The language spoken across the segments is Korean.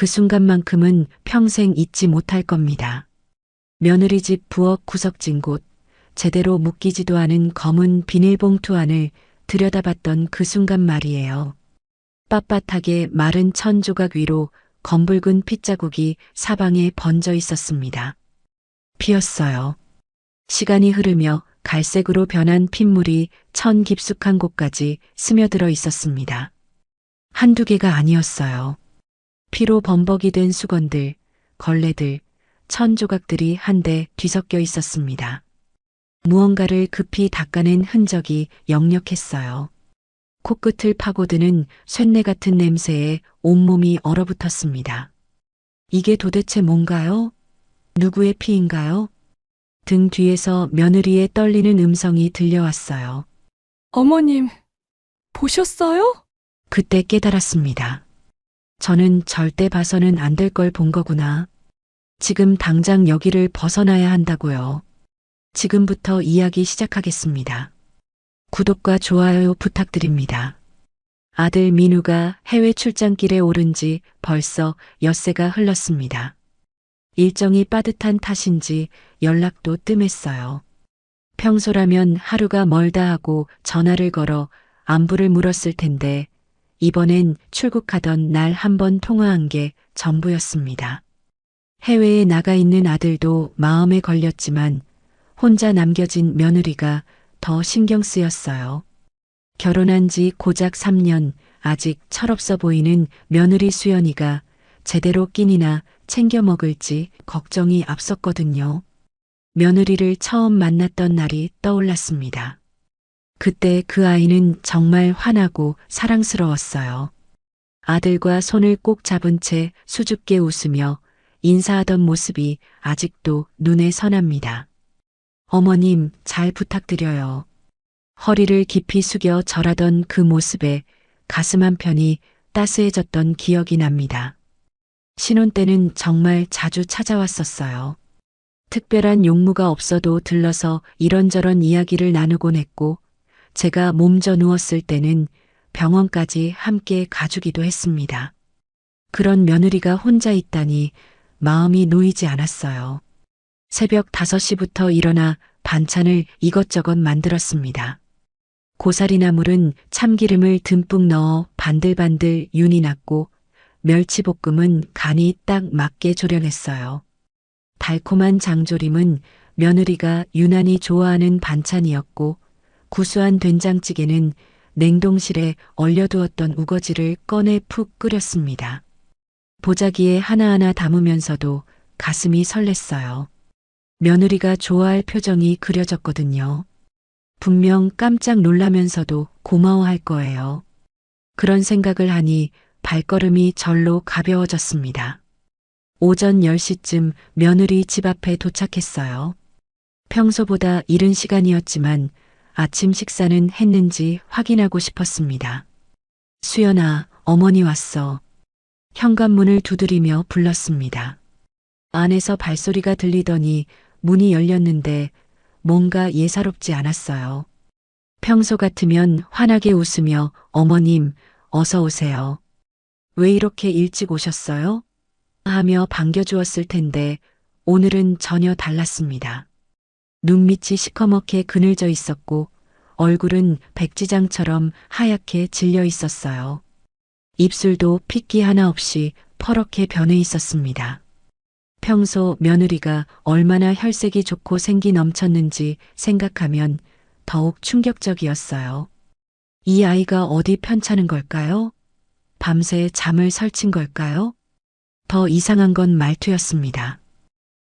그 순간만큼은 평생 잊지 못할 겁니다. 며느리 집 부엌 구석진 곳, 제대로 묶이지도 않은 검은 비닐봉투 안을 들여다봤던 그 순간 말이에요. 빳빳하게 마른 천 조각 위로 검붉은 핏자국이 사방에 번져 있었습니다. 피었어요. 시간이 흐르며 갈색으로 변한 핏물이 천 깊숙한 곳까지 스며들어 있었습니다. 한두 개가 아니었어요. 피로 범벅이 된 수건들, 걸레들, 천 조각들이 한데 뒤섞여 있었습니다. 무언가를 급히 닦아낸 흔적이 역력했어요. 코끝을 파고드는 쇳내 같은 냄새에 온몸이 얼어붙었습니다. 이게 도대체 뭔가요? 누구의 피인가요? 등 뒤에서 며느리의 떨리는 음성이 들려왔어요. 어머님, 보셨어요? 그때 깨달았습니다. 저는 절대 봐서는 안 될 걸 본 거구나. 지금 당장 여기를 벗어나야 한다고요. 지금부터 이야기 시작하겠습니다. 구독과 좋아요 부탁드립니다. 아들 민우가 해외 출장길에 오른 지 벌써 엿새가 흘렀습니다. 일정이 빠듯한 탓인지 연락도 뜸했어요. 평소라면 하루가 멀다 하고 전화를 걸어 안부를 물었을 텐데 이번엔 출국하던 날 한 번 통화한 게 전부였습니다. 해외에 나가 있는 아들도 마음에 걸렸지만 혼자 남겨진 며느리가 더 신경 쓰였어요. 결혼한 지 고작 3년, 아직 철없어 보이는 며느리 수연이가 제대로 끼니나 챙겨 먹을지 걱정이 앞섰거든요. 며느리를 처음 만났던 날이 떠올랐습니다. 그때 그 아이는 정말 환하고 사랑스러웠어요. 아들과 손을 꼭 잡은 채 수줍게 웃으며 인사하던 모습이 아직도 눈에 선합니다. 어머님, 잘 부탁드려요. 허리를 깊이 숙여 절하던 그 모습에 가슴 한편이 따스해졌던 기억이 납니다. 신혼 때는 정말 자주 찾아왔었어요. 특별한 용무가 없어도 들러서 이런저런 이야기를 나누곤 했고, 제가 몸져 누웠을 때는 병원까지 함께 가주기도 했습니다. 그런 며느리가 혼자 있다니 마음이 놓이지 않았어요. 새벽 5시부터 일어나 반찬을 이것저것 만들었습니다. 고사리 나물은 참기름을 듬뿍 넣어 반들반들 윤이 났고 멸치볶음은 간이 딱 맞게 조련했어요. 달콤한 장조림은 며느리가 유난히 좋아하는 반찬이었고 구수한 된장찌개는 냉동실에 얼려두었던 우거지를 꺼내 푹 끓였습니다. 보자기에 하나하나 담으면서도 가슴이 설렜어요. 며느리가 좋아할 표정이 그려졌거든요. 분명 깜짝 놀라면서도 고마워할 거예요. 그런 생각을 하니 발걸음이 절로 가벼워졌습니다. 오전 10시쯤 며느리 집 앞에 도착했어요. 평소보다 이른 시간이었지만 아침 식사는 했는지 확인하고 싶었습니다. 수연아, 어머니 왔어. 현관문을 두드리며 불렀습니다. 안에서 발소리가 들리더니 문이 열렸는데 뭔가 예사롭지 않았어요. 평소 같으면 환하게 웃으며 어머님, 어서 오세요. 왜 이렇게 일찍 오셨어요? 하며 반겨주었을 텐데 오늘은 전혀 달랐습니다. 눈밑이 시커멓게 그늘져 있었고 얼굴은 백지장처럼 하얗게 질려 있었어요. 입술도 핏기 하나 없이 퍼렇게 변해 있었습니다. 평소 며느리가 얼마나 혈색이 좋고 생기 넘쳤는지 생각하면 더욱 충격적이었어요. 이 아이가 어디 편찮은 걸까요? 밤새 잠을 설친 걸까요? 더 이상한 건 말투였습니다.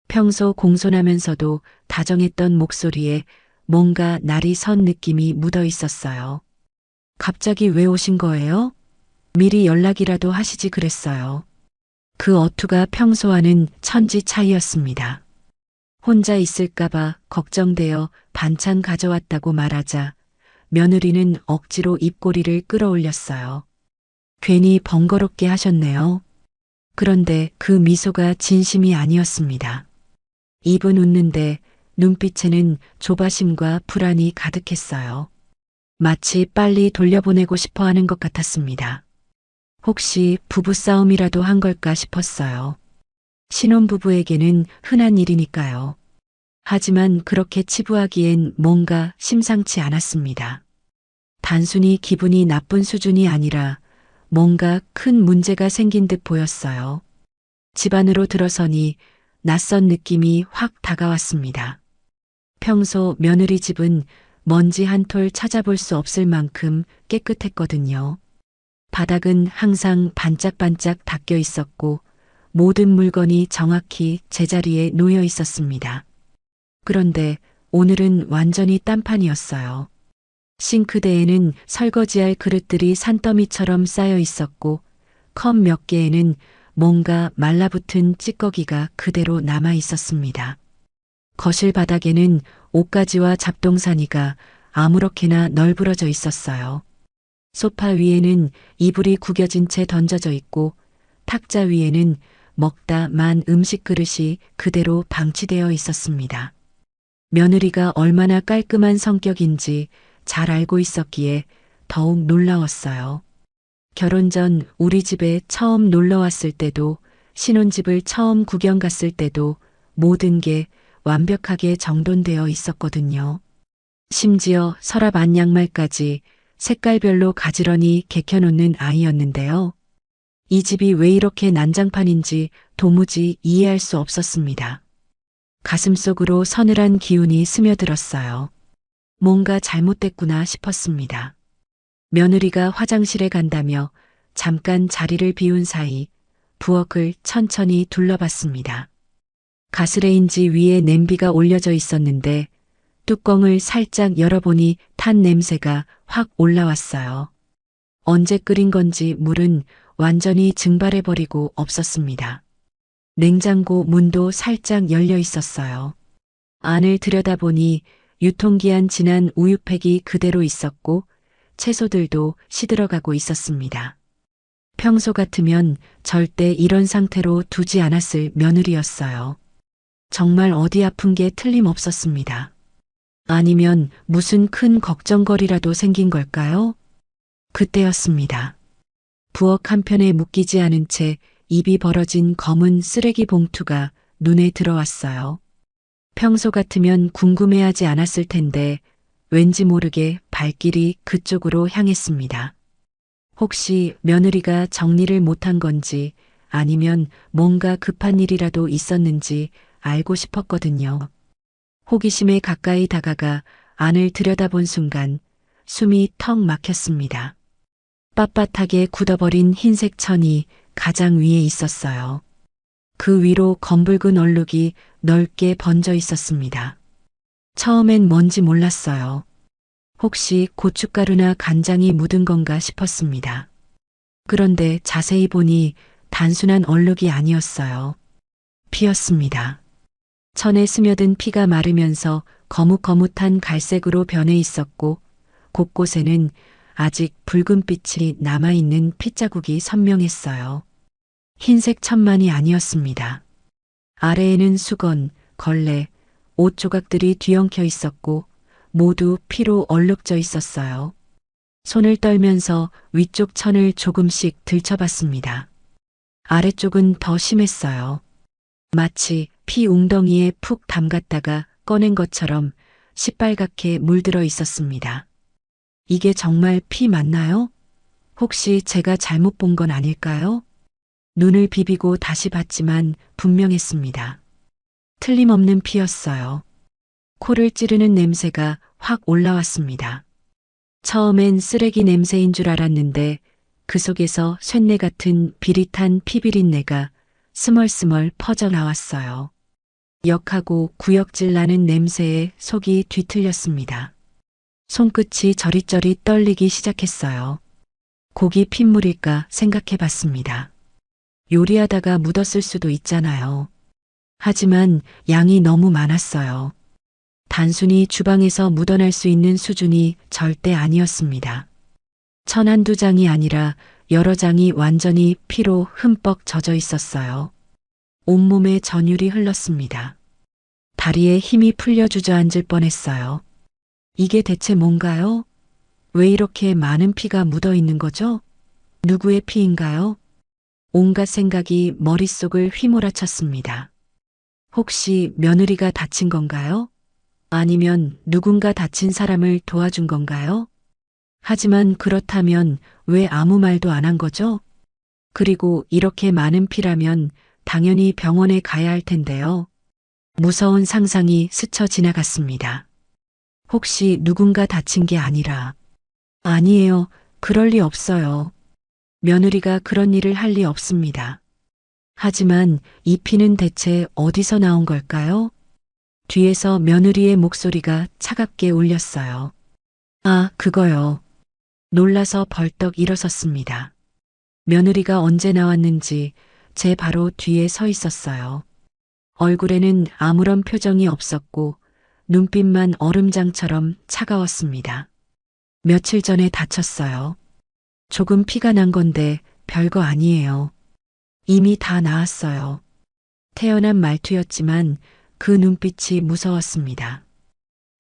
평소 공손하면서도 다정했던 목소리에 뭔가 날이 선 느낌이 묻어 있었어요. 갑자기 왜 오신 거예요? 미리 연락이라도 하시지 그랬어요. 그 어투가 평소와는 천지 차이였습니다. 혼자 있을까봐 걱정되어 반찬 가져왔다고 말하자 며느리는 억지로 입꼬리를 끌어올렸어요. 괜히 번거롭게 하셨네요. 그런데 그 미소가 진심이 아니었습니다. 입은 웃는데 눈빛에는 조바심과 불안이 가득했어요. 마치 빨리 돌려보내고 싶어 하는 것 같았습니다. 혹시 부부싸움이라도 한 걸까 싶었어요. 신혼부부에게는 흔한 일이니까요. 하지만 그렇게 치부하기엔 뭔가 심상치 않았습니다. 단순히 기분이 나쁜 수준이 아니라 뭔가 큰 문제가 생긴 듯 보였어요. 집 안으로 들어서니 낯선 느낌이 확 다가왔습니다. 평소 며느리 집은 먼지 한 톨 찾아볼 수 없을 만큼 깨끗했거든요. 바닥은 항상 반짝반짝 닦여 있었고 모든 물건이 정확히 제자리에 놓여 있었습니다. 그런데 오늘은 완전히 딴판이었어요. 싱크대에는 설거지할 그릇들이 산더미처럼 쌓여 있었고 컵 몇 개에는 뭔가 말라붙은 찌꺼기가 그대로 남아 있었습니다. 거실 바닥에는 옷가지와 잡동사니가 아무렇게나 널브러져 있었어요. 소파 위에는 이불이 구겨진 채 던져져 있고 탁자 위에는 먹다 만 음식 그릇이 그대로 방치되어 있었습니다. 며느리가 얼마나 깔끔한 성격인지 잘 알고 있었기에 더욱 놀라웠어요. 결혼 전 우리 집에 처음 놀러 왔을 때도 신혼집을 처음 구경 갔을 때도 모든 게 완벽하게 정돈되어 있었거든요. 심지어 서랍 안양말까지 색깔별로 가지런히 개켜놓는 아이였는데요. 이 집이 왜 이렇게 난장판인지 도무지 이해할 수 없었습니다. 가슴속으로 서늘한 기운이 스며들었어요. 뭔가 잘못됐구나 싶었습니다. 며느리가 화장실에 간다며 잠깐 자리를 비운 사이 부엌을 천천히 둘러봤습니다. 가스레인지 위에 냄비가 올려져 있었는데 뚜껑을 살짝 열어보니 탄 냄새가 확 올라왔어요. 언제 끓인 건지 물은 완전히 증발해버리고 없었습니다. 냉장고 문도 살짝 열려 있었어요. 안을 들여다보니 유통기한 지난 우유팩이 그대로 있었고 채소들도 시들어가고 있었습니다. 평소 같으면 절대 이런 상태로 두지 않았을 며느리였어요. 정말 어디 아픈 게 틀림없었습니다. 아니면 무슨 큰 걱정거리라도 생긴 걸까요? 그때였습니다. 부엌 한편에 묶이지 않은 채 입이 벌어진 검은 쓰레기 봉투가 눈에 들어왔어요. 평소 같으면 궁금해하지 않았을 텐데 왠지 모르게 발길이 그쪽으로 향했습니다. 혹시 며느리가 정리를 못한 건지 아니면 뭔가 급한 일이라도 있었는지 알고 싶었거든요. 호기심에 가까이 다가가 안을 들여다본 순간 숨이 턱 막혔습니다. 빳빳하게 굳어버린 흰색 천이 가장 위에 있었어요. 그 위로 검붉은 얼룩이 넓게 번져 있었습니다. 처음엔 뭔지 몰랐어요. 혹시 고춧가루나 간장이 묻은 건가 싶었습니다. 그런데 자세히 보니 단순한 얼룩이 아니었어요. 피였습니다. 천에 스며든 피가 마르면서 거뭇거뭇한 갈색으로 변해 있었고 곳곳에는 아직 붉은 빛이 남아있는 핏자국이 선명했어요. 흰색 천만이 아니었습니다. 아래에는 수건, 걸레, 옷 조각들이 뒤엉켜 있었고 모두 피로 얼룩져 있었어요. 손을 떨면서 위쪽 천을 조금씩 들춰봤습니다. 아래쪽은 더 심했어요. 마치 피 웅덩이에 푹 담갔다가 꺼낸 것처럼 시빨갛게 물들어 있었습니다. 이게 정말 피 맞나요? 혹시 제가 잘못 본 건 아닐까요? 눈을 비비고 다시 봤지만 분명했습니다. 틀림없는 피였어요. 코를 찌르는 냄새가 확 올라왔습니다. 처음엔 쓰레기 냄새인 줄 알았는데 그 속에서 쇳내 같은 비릿한 피비린내가 스멀스멀 퍼져 나왔어요. 역하고 구역질 나는 냄새에 속이 뒤틀렸습니다. 손끝이 저릿저릿 떨리기 시작했어요. 고기 핏물일까 생각해 봤습니다. 요리하다가 묻었을 수도 있잖아요. 하지만 양이 너무 많았어요. 단순히 주방에서 묻어날 수 있는 수준이 절대 아니었습니다. 천 한두 장이 아니라 여러 장이 완전히 피로 흠뻑 젖어 있었어요. 온몸에 전율이 흘렀습니다. 다리에 힘이 풀려 주저앉을 뻔했어요. 이게 대체 뭔가요? 왜 이렇게 많은 피가 묻어 있는 거죠? 누구의 피인가요? 온갖 생각이 머릿속을 휘몰아쳤습니다. 혹시 며느리가 다친 건가요? 아니면 누군가 다친 사람을 도와준 건가요? 하지만 그렇다면 왜 아무 말도 안 한 거죠? 그리고 이렇게 많은 피라면 당연히 병원에 가야 할 텐데요. 무서운 상상이 스쳐 지나갔습니다. 혹시 누군가 다친 게 아니라, 아니에요. 그럴 리 없어요. 며느리가 그런 일을 할 리 없습니다. 하지만 이 피는 대체 어디서 나온 걸까요? 뒤에서 며느리의 목소리가 차갑게 울렸어요. 아, 그거요. 놀라서 벌떡 일어섰습니다. 며느리가 언제 나왔는지 제 바로 뒤에 서 있었어요. 얼굴에는 아무런 표정이 없었고 눈빛만 얼음장처럼 차가웠습니다. 며칠 전에 다쳤어요. 조금 피가 난 건데 별거 아니에요. 이미 다 나았어요. 태연한 말투였지만 그 눈빛이 무서웠습니다.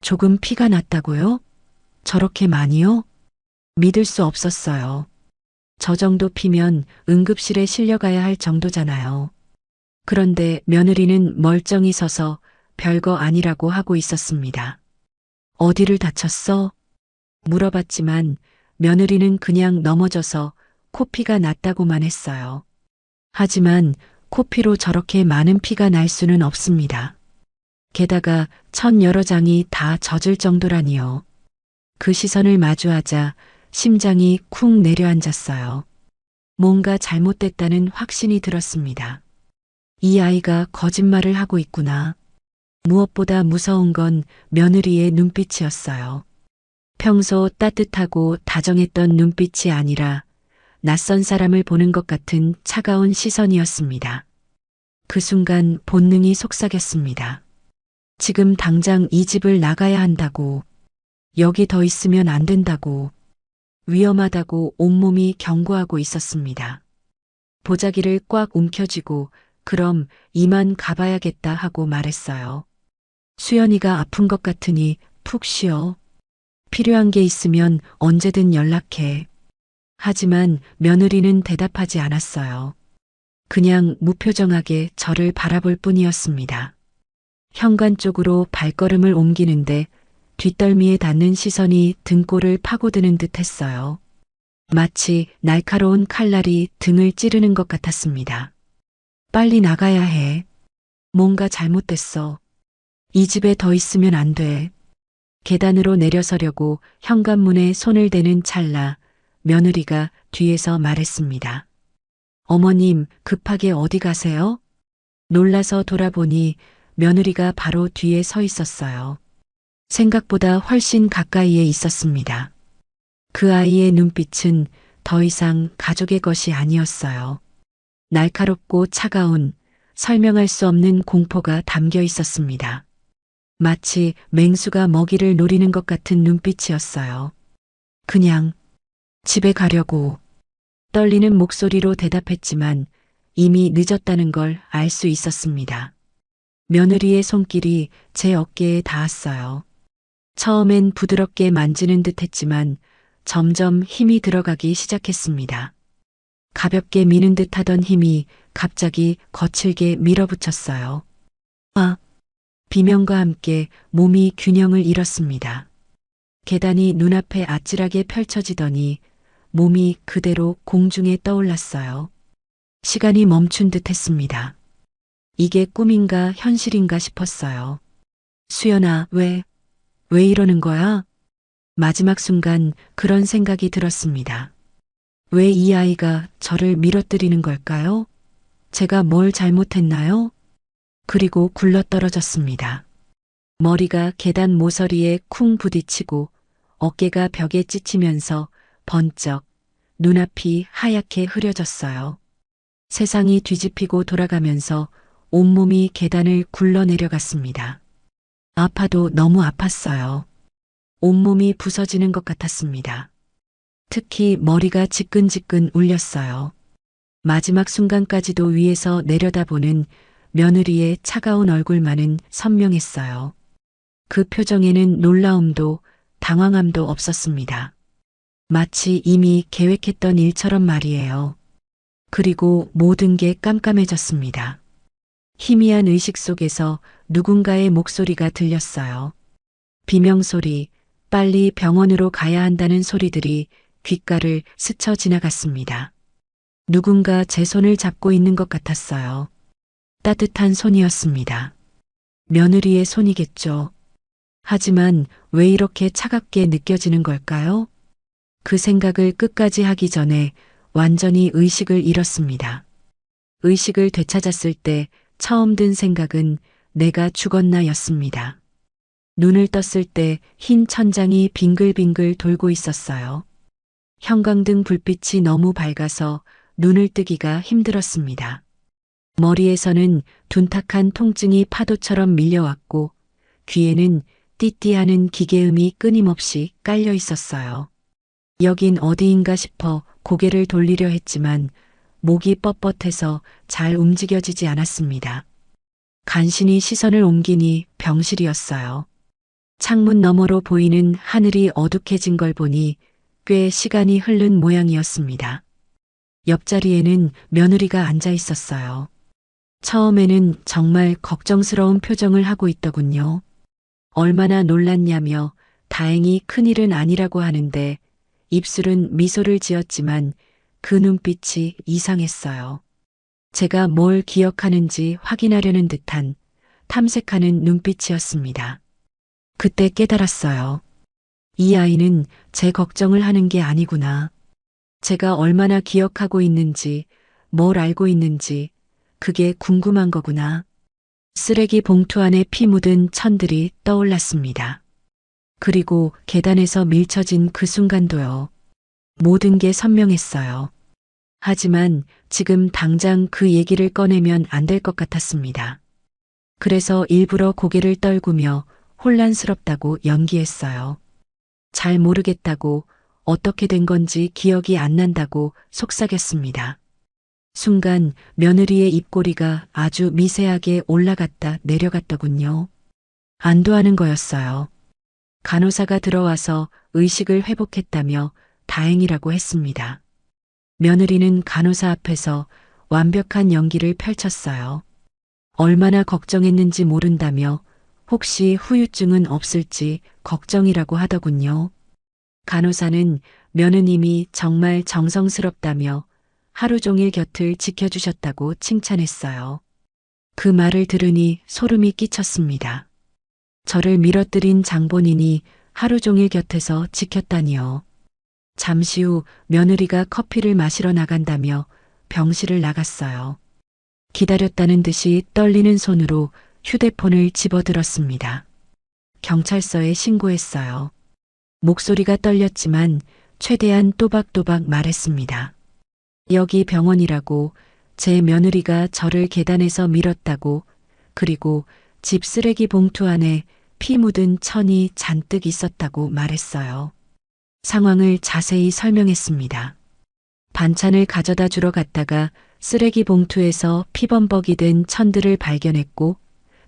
조금 피가 났다고요? 저렇게 많이요? 믿을 수 없었어요. 저 정도 피면 응급실에 실려가야 할 정도잖아요. 그런데 며느리는 멀쩡히 서서 별거 아니라고 하고 있었습니다. 어디를 다쳤어? 물어봤지만 며느리는 그냥 넘어져서 코피가 났다고만 했어요. 하지만 코피로 저렇게 많은 피가 날 수는 없습니다. 게다가 천 여러 장이 다 젖을 정도라니요. 그 시선을 마주하자 심장이 쿵 내려앉았어요. 뭔가 잘못됐다는 확신이 들었습니다. 이 아이가 거짓말을 하고 있구나. 무엇보다 무서운 건 며느리의 눈빛이었어요. 평소 따뜻하고 다정했던 눈빛이 아니라 낯선 사람을 보는 것 같은 차가운 시선이었습니다. 그 순간 본능이 속삭였습니다. 지금 당장 이 집을 나가야 한다고, 여기 더 있으면 안 된다고, 위험하다고 온몸이 경고하고 있었습니다. 보자기를 꽉 움켜쥐고 그럼 이만 가봐야겠다 하고 말했어요. 수연이가 아픈 것 같으니 푹 쉬어. 필요한 게 있으면 언제든 연락해. 하지만 며느리는 대답하지 않았어요. 그냥 무표정하게 저를 바라볼 뿐이었습니다. 현관 쪽으로 발걸음을 옮기는데 뒷덜미에 닿는 시선이 등골을 파고드는 듯 했어요. 마치 날카로운 칼날이 등을 찌르는 것 같았습니다. 빨리 나가야 해. 뭔가 잘못됐어. 이 집에 더 있으면 안 돼. 계단으로 내려서려고 현관문에 손을 대는 찰나 며느리가 뒤에서 말했습니다. 어머님, 급하게 어디 가세요? 놀라서 돌아보니 며느리가 바로 뒤에 서 있었어요. 생각보다 훨씬 가까이에 있었습니다. 그 아이의 눈빛은 더 이상 가족의 것이 아니었어요. 날카롭고 차가운, 설명할 수 없는 공포가 담겨 있었습니다. 마치 맹수가 먹이를 노리는 것 같은 눈빛이었어요. 그냥 집에 가려고 떨리는 목소리로 대답했지만 이미 늦었다는 걸 알 수 있었습니다. 며느리의 손길이 제 어깨에 닿았어요. 처음엔 부드럽게 만지는 듯 했지만 점점 힘이 들어가기 시작했습니다. 가볍게 미는 듯 하던 힘이 갑자기 거칠게 밀어붙였어요. 아! 비명과 함께 몸이 균형을 잃었습니다. 계단이 눈앞에 아찔하게 펼쳐지더니 몸이 그대로 공중에 떠올랐어요. 시간이 멈춘 듯 했습니다. 이게 꿈인가 현실인가 싶었어요. 수연아, 왜 이러는 거야? 마지막 순간 그런 생각이 들었습니다. 왜 이 아이가 저를 밀어뜨리는 걸까요? 제가 뭘 잘못했나요? 그리고 굴러떨어졌습니다. 머리가 계단 모서리에 쿵 부딪히고 어깨가 벽에 찢히면서 번쩍 눈앞이 하얗게 흐려졌어요. 세상이 뒤집히고 돌아가면서 온몸이 계단을 굴러내려갔습니다. 아파도 너무 아팠어요. 온몸이 부서지는 것 같았습니다. 특히 머리가 지끈지끈 울렸어요. 마지막 순간까지도 위에서 내려다보는 며느리의 차가운 얼굴만은 선명했어요. 그 표정에는 놀라움도 당황함도 없었습니다. 마치 이미 계획했던 일처럼 말이에요. 그리고 모든 게 깜깜해졌습니다. 희미한 의식 속에서 누군가의 목소리가 들렸어요. 비명소리, 빨리 병원으로 가야 한다는 소리들이 귓가를 스쳐 지나갔습니다. 누군가 제 손을 잡고 있는 것 같았어요. 따뜻한 손이었습니다. 며느리의 손이겠죠. 하지만 왜 이렇게 차갑게 느껴지는 걸까요? 그 생각을 끝까지 하기 전에 완전히 의식을 잃었습니다. 의식을 되찾았을 때 처음 든 생각은 내가 죽었나 였습니다. 눈을 떴을 때 흰 천장이 빙글빙글 돌고 있었어요. 형광등 불빛이 너무 밝아서 눈을 뜨기가 힘들었습니다. 머리에서는 둔탁한 통증이 파도처럼 밀려왔고 귀에는 띠띠하는 기계음이 끊임없이 깔려 있었어요. 여긴 어디인가 싶어 고개를 돌리려 했지만 목이 뻣뻣해서 잘 움직여지지 않았습니다. 간신히 시선을 옮기니 병실이었어요. 창문 너머로 보이는 하늘이 어둑해진 걸 보니 꽤 시간이 흐른 모양이었습니다. 옆자리에는 며느리가 앉아 있었어요. 처음에는 정말 걱정스러운 표정을 하고 있더군요. 얼마나 놀랐냐며 다행히 큰일은 아니라고 하는데 입술은 미소를 지었지만 그 눈빛이 이상했어요. 제가 뭘 기억하는지 확인하려는 듯한 탐색하는 눈빛이었습니다. 그때 깨달았어요. 이 아이는 제 걱정을 하는 게 아니구나. 제가 얼마나 기억하고 있는지, 뭘 알고 있는지, 그게 궁금한 거구나. 쓰레기 봉투 안에 피 묻은 천들이 떠올랐습니다. 그리고 계단에서 밀쳐진 그 순간도요. 모든 게 선명했어요. 하지만 지금 당장 그 얘기를 꺼내면 안 될 것 같았습니다. 그래서 일부러 고개를 떨구며 혼란스럽다고 연기했어요. 잘 모르겠다고, 어떻게 된 건지 기억이 안 난다고 속삭였습니다. 순간 며느리의 입꼬리가 아주 미세하게 올라갔다 내려갔더군요. 안도하는 거였어요. 간호사가 들어와서 의식을 회복했다며 다행이라고 했습니다. 며느리는 간호사 앞에서 완벽한 연기를 펼쳤어요. 얼마나 걱정했는지 모른다며 혹시 후유증은 없을지 걱정이라고 하더군요. 간호사는 며느님이 정말 정성스럽다며 하루 종일 곁을 지켜주셨다고 칭찬했어요. 그 말을 들으니 소름이 끼쳤습니다. 저를 밀어뜨린 장본인이 하루 종일 곁에서 지켰다니요. 잠시 후 며느리가 커피를 마시러 나간다며 병실을 나갔어요. 기다렸다는 듯이 떨리는 손으로 휴대폰을 집어들었습니다. 경찰서에 신고했어요. 목소리가 떨렸지만 최대한 또박또박 말했습니다. 여기 병원이라고, 제 며느리가 저를 계단에서 밀었다고, 그리고 집 쓰레기 봉투 안에 피 묻은 천이 잔뜩 있었다고 말했어요. 상황을 자세히 설명했습니다. 반찬을 가져다 주러 갔다가 쓰레기 봉투에서 피범벅이 된 천들을 발견했고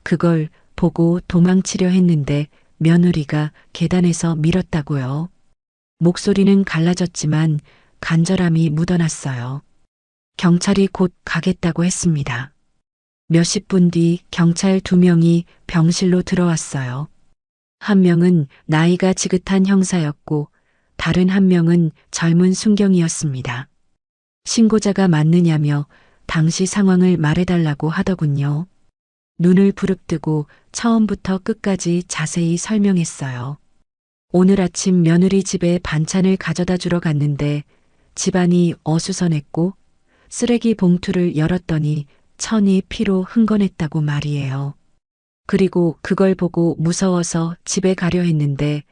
그걸 보고 도망치려 했는데 며느리가 계단에서 밀었다고요. 목소리는 갈라졌지만 간절함이 묻어났어요. 경찰이 곧 가겠다고 했습니다. 몇십 분 뒤 경찰 2명이 병실로 들어왔어요. 한 명은 나이가 지긋한 형사였고 다른 한 명은 젊은 순경이었습니다. 신고자가 맞느냐며 당시 상황을 말해달라고 하더군요. 눈을 부릅뜨고 처음부터 끝까지 자세히 설명했어요. 오늘 아침 며느리 집에 반찬을 가져다 주러 갔는데 집안이 어수선했고 쓰레기 봉투를 열었더니 천이 피로 흥건했다고 말이에요. 그리고 그걸 보고 무서워서 집에 가려 했는데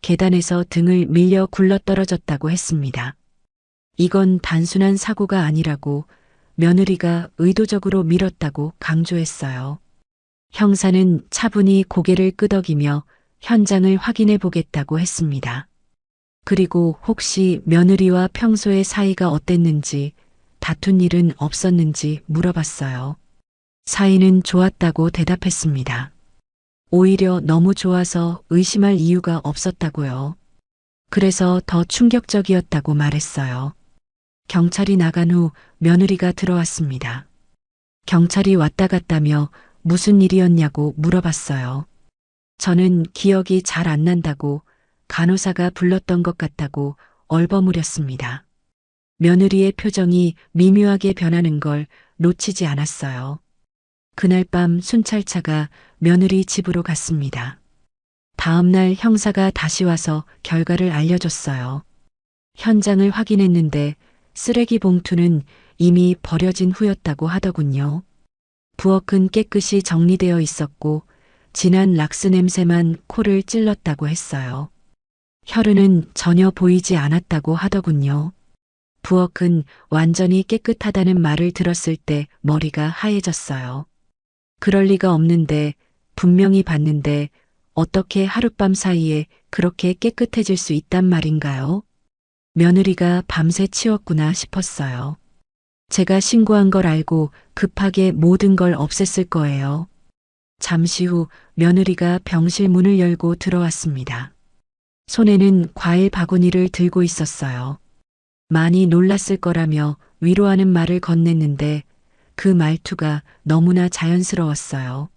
계단에서 등을 밀려 굴러떨어졌다고 했습니다. 이건 단순한 사고가 아니라고, 며느리가 의도적으로 밀었다고 강조했어요. 형사는 차분히 고개를 끄덕이며 현장을 확인해 보겠다고 했습니다. 그리고 혹시 며느리와 평소의 사이가 어땠는지, 다툰 일은 없었는지 물어봤어요. 사이는 좋았다고 대답했습니다. 오히려 너무 좋아서 의심할 이유가 없었다고요. 그래서 더 충격적이었다고 말했어요. 경찰이 나간 후 며느리가 들어왔습니다. 경찰이 왔다 갔다며 무슨 일이었냐고 물어봤어요. 저는 기억이 잘 안 난다고 간호사가 불렀던 것 같다고 얼버무렸습니다. 며느리의 표정이 미묘하게 변하는 걸 놓치지 않았어요. 그날 밤 순찰차가 며느리 집으로 갔습니다. 다음 날 형사가 다시 와서 결과를 알려줬어요. 현장을 확인했는데 쓰레기 봉투는 이미 버려진 후였다고 하더군요. 부엌은 깨끗이 정리되어 있었고 진한 락스 냄새만 코를 찔렀다고 했어요. 혈흔은 전혀 보이지 않았다고 하더군요. 부엌은 완전히 깨끗하다는 말을 들었을 때 머리가 하얘졌어요. 그럴 리가 없는데 분명히 봤는데 어떻게 하룻밤 사이에 그렇게 깨끗해질 수 있단 말인가요? 며느리가 밤새 치웠구나 싶었어요. 제가 신고한 걸 알고 급하게 모든 걸 없앴을 거예요. 잠시 후 며느리가 병실 문을 열고 들어왔습니다. 손에는 과일 바구니를 들고 있었어요. 많이 놀랐을 거라며 위로하는 말을 건넸는데 그 말투가 너무나 자연스러웠어요.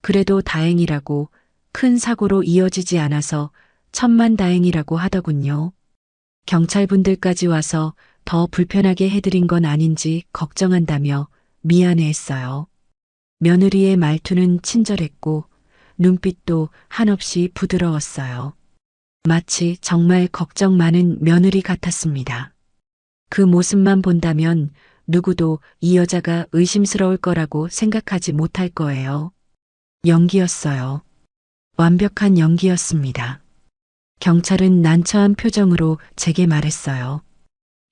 그래도 다행이라고, 큰 사고로 이어지지 않아서 천만다행이라고 하더군요. 경찰분들까지 와서 더 불편하게 해드린 건 아닌지 걱정한다며 미안해했어요. 며느리의 말투는 친절했고 눈빛도 한없이 부드러웠어요. 마치 정말 걱정 많은 며느리 같았습니다. 그 모습만 본다면 누구도 이 여자가 의심스러울 거라고 생각하지 못할 거예요. 연기였어요. 완벽한 연기였습니다. 경찰은 난처한 표정으로 제게 말했어요.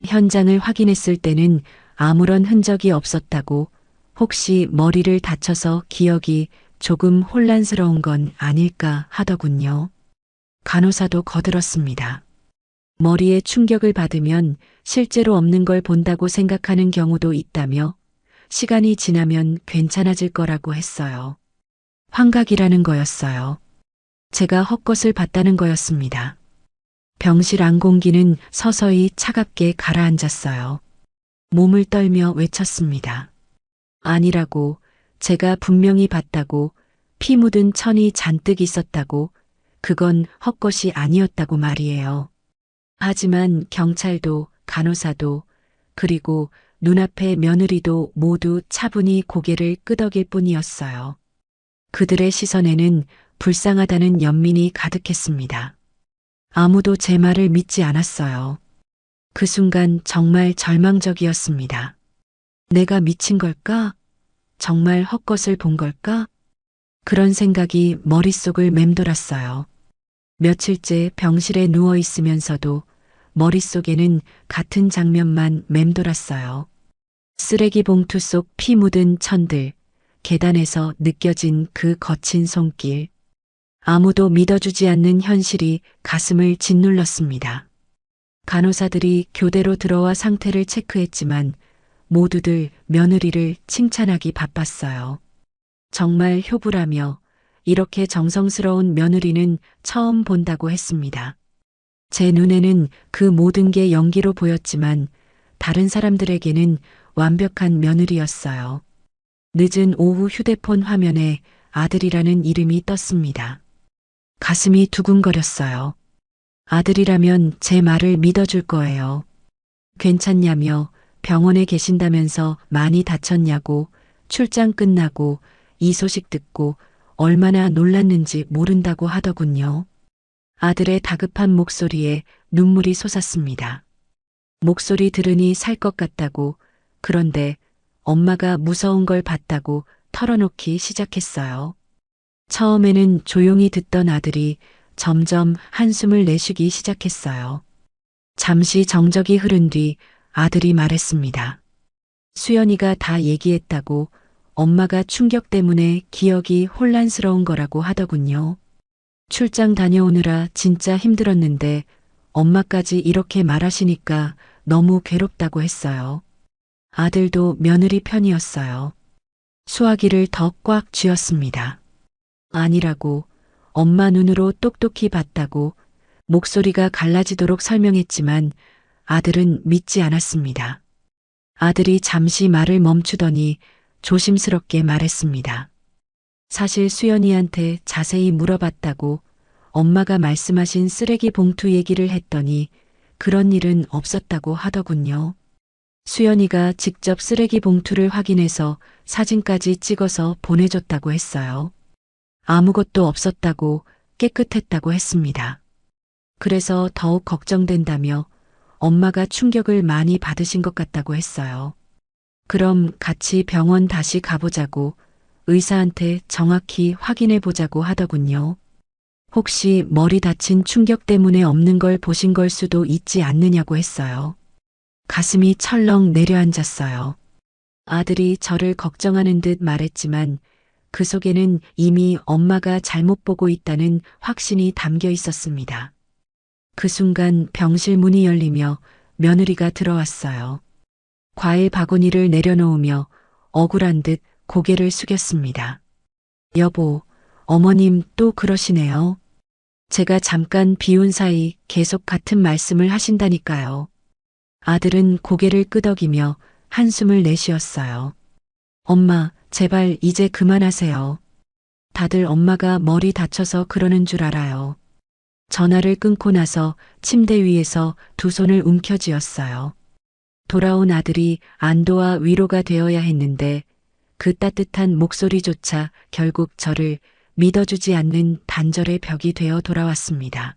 현장을 확인했을 때는 아무런 흔적이 없었다고, 혹시 머리를 다쳐서 기억이 조금 혼란스러운 건 아닐까 하더군요. 간호사도 거들었습니다. 머리에 충격을 받으면 실제로 없는 걸 본다고 생각하는 경우도 있다며 시간이 지나면 괜찮아질 거라고 했어요. 환각이라는 거였어요. 제가 헛것을 봤다는 거였습니다. 병실 안 공기는 서서히 차갑게 가라앉았어요. 몸을 떨며 외쳤습니다. 아니라고, 제가 분명히 봤다고, 피 묻은 천이 잔뜩 있었다고, 그건 헛것이 아니었다고 말이에요. 하지만 경찰도 간호사도 그리고 눈앞의 며느리도 모두 차분히 고개를 끄덕일 뿐이었어요. 그들의 시선에는 불쌍하다는 연민이 가득했습니다. 아무도 제 말을 믿지 않았어요. 그 순간 정말 절망적이었습니다. 내가 미친 걸까? 정말 헛것을 본 걸까? 그런 생각이 머릿속을 맴돌았어요. 며칠째 병실에 누워 있으면서도 머릿속에는 같은 장면만 맴돌았어요. 쓰레기 봉투 속 피 묻은 천들, 계단에서 느껴진 그 거친 손길. 아무도 믿어주지 않는 현실이 가슴을 짓눌렀습니다. 간호사들이 교대로 들어와 상태를 체크했지만 모두들 며느리를 칭찬하기 바빴어요. 정말 효부라며 이렇게 정성스러운 며느리는 처음 본다고 했습니다. 제 눈에는 그 모든 게 연기로 보였지만 다른 사람들에게는 완벽한 며느리였어요. 늦은 오후 휴대폰 화면에 아들이라는 이름이 떴습니다. 가슴이 두근거렸어요. 아들이라면 제 말을 믿어줄 거예요. 괜찮냐며, 병원에 계신다면서 많이 다쳤냐고, 출장 끝나고 이 소식 듣고 얼마나 놀랐는지 모른다고 하더군요. 아들의 다급한 목소리에 눈물이 솟았습니다. 목소리 들으니 살 것 같다고, 그런데 엄마가 무서운 걸 봤다고 털어놓기 시작했어요. 처음에는 조용히 듣던 아들이 점점 한숨을 내쉬기 시작했어요. 잠시 정적이 흐른 뒤 아들이 말했습니다. 수연이가 다 얘기했다고, 엄마가 충격 때문에 기억이 혼란스러운 거라고 하더군요. 출장 다녀오느라 진짜 힘들었는데 엄마까지 이렇게 말하시니까 너무 괴롭다고 했어요. 아들도 며느리 편이었어요. 수화기를 더 꽉 쥐었습니다. 아니라고, 엄마 눈으로 똑똑히 봤다고, 목소리가 갈라지도록 설명했지만 아들은 믿지 않았습니다. 아들이 잠시 말을 멈추더니 조심스럽게 말했습니다. 사실 수연이한테 자세히 물어봤다고 엄마가 말씀하신 쓰레기 봉투 얘기를 했더니 그런 일은 없었다고 하더군요. 수연이가 직접 쓰레기 봉투를 확인해서 사진까지 찍어서 보내줬다고 했어요. 아무것도 없었다고 깨끗했다고 했습니다. 그래서 더욱 걱정된다며 엄마가 충격을 많이 받으신 것 같다고 했어요. 그럼 같이 병원 다시 가보자고 의사한테 정확히 확인해 보자고 하더군요. 혹시 머리 다친 충격 때문에 없는 걸 보신 걸 수도 있지 않느냐고 했어요. 가슴이 철렁 내려앉았어요. 아들이 저를 걱정하는 듯 말했지만 그 속에는 이미 엄마가 잘못 보고 있다는 확신이 담겨 있었습니다. 그 순간 병실 문이 열리며 며느리가 들어왔어요. 과일 바구니를 내려놓으며 억울한 듯 고개를 숙였습니다. 여보, 어머님 또 그러시네요. 제가 잠깐 비운 사이 계속 같은 말씀을 하신다니까요. 아들은 고개를 끄덕이며 한숨을 내쉬었어요. 엄마, 제발 이제 그만하세요. 다들 엄마가 머리 다쳐서 그러는 줄 알아요. 전화를 끊고 나서 침대 위에서 두 손을 움켜쥐었어요. 돌아온 아들이 안도와 위로가 되어야 했는데 그 따뜻한 목소리조차 결국 저를 믿어주지 않는 단절의 벽이 되어 돌아왔습니다.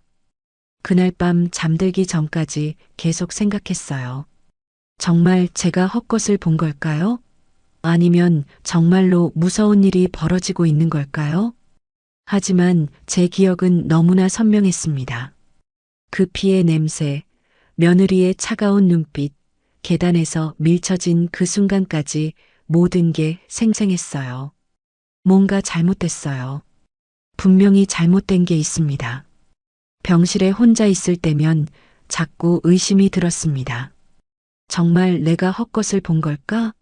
그날 밤 잠들기 전까지 계속 생각했어요. 정말 제가 헛것을 본 걸까요? 아니면 정말로 무서운 일이 벌어지고 있는 걸까요? 하지만 제 기억은 너무나 선명했습니다. 그 피의 냄새, 며느리의 차가운 눈빛, 계단에서 밀쳐진 그 순간까지 모든 게 생생했어요. 뭔가 잘못됐어요. 분명히 잘못된 게 있습니다. 병실에 혼자 있을 때면 자꾸 의심이 들었습니다. 정말 내가 헛것을 본 걸까?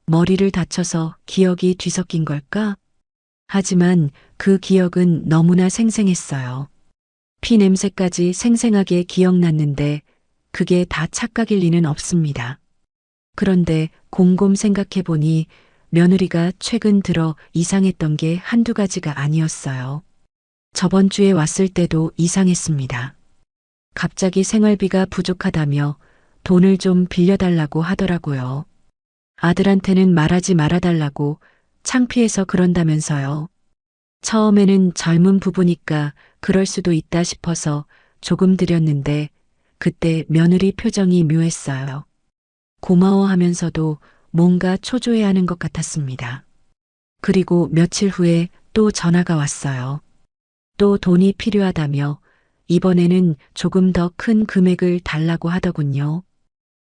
머리를 다쳐서 기억이 뒤섞인 걸까? 하지만 그 기억은 너무나 생생했어요. 피 냄새까지 생생하게 기억났는데 그게 다 착각일 리는 없습니다. 그런데 곰곰 생각해 보니 며느리가 최근 들어 이상했던 게 한두 가지가 아니었어요. 저번 주에 왔을 때도 이상했습니다. 갑자기 생활비가 부족하다며 돈을 좀 빌려달라고 하더라고요. 아들한테는 말하지 말아달라고 창피해서 그런다면서요. 처음에는 젊은 부부니까 그럴 수도 있다 싶어서 조금 드렸는데 그때 며느리 표정이 묘했어요. 고마워하면서도 뭔가 초조해하는 것 같았습니다. 그리고 며칠 후에 또 전화가 왔어요. 또 돈이 필요하다며 이번에는 조금 더 큰 금액을 달라고 하더군요.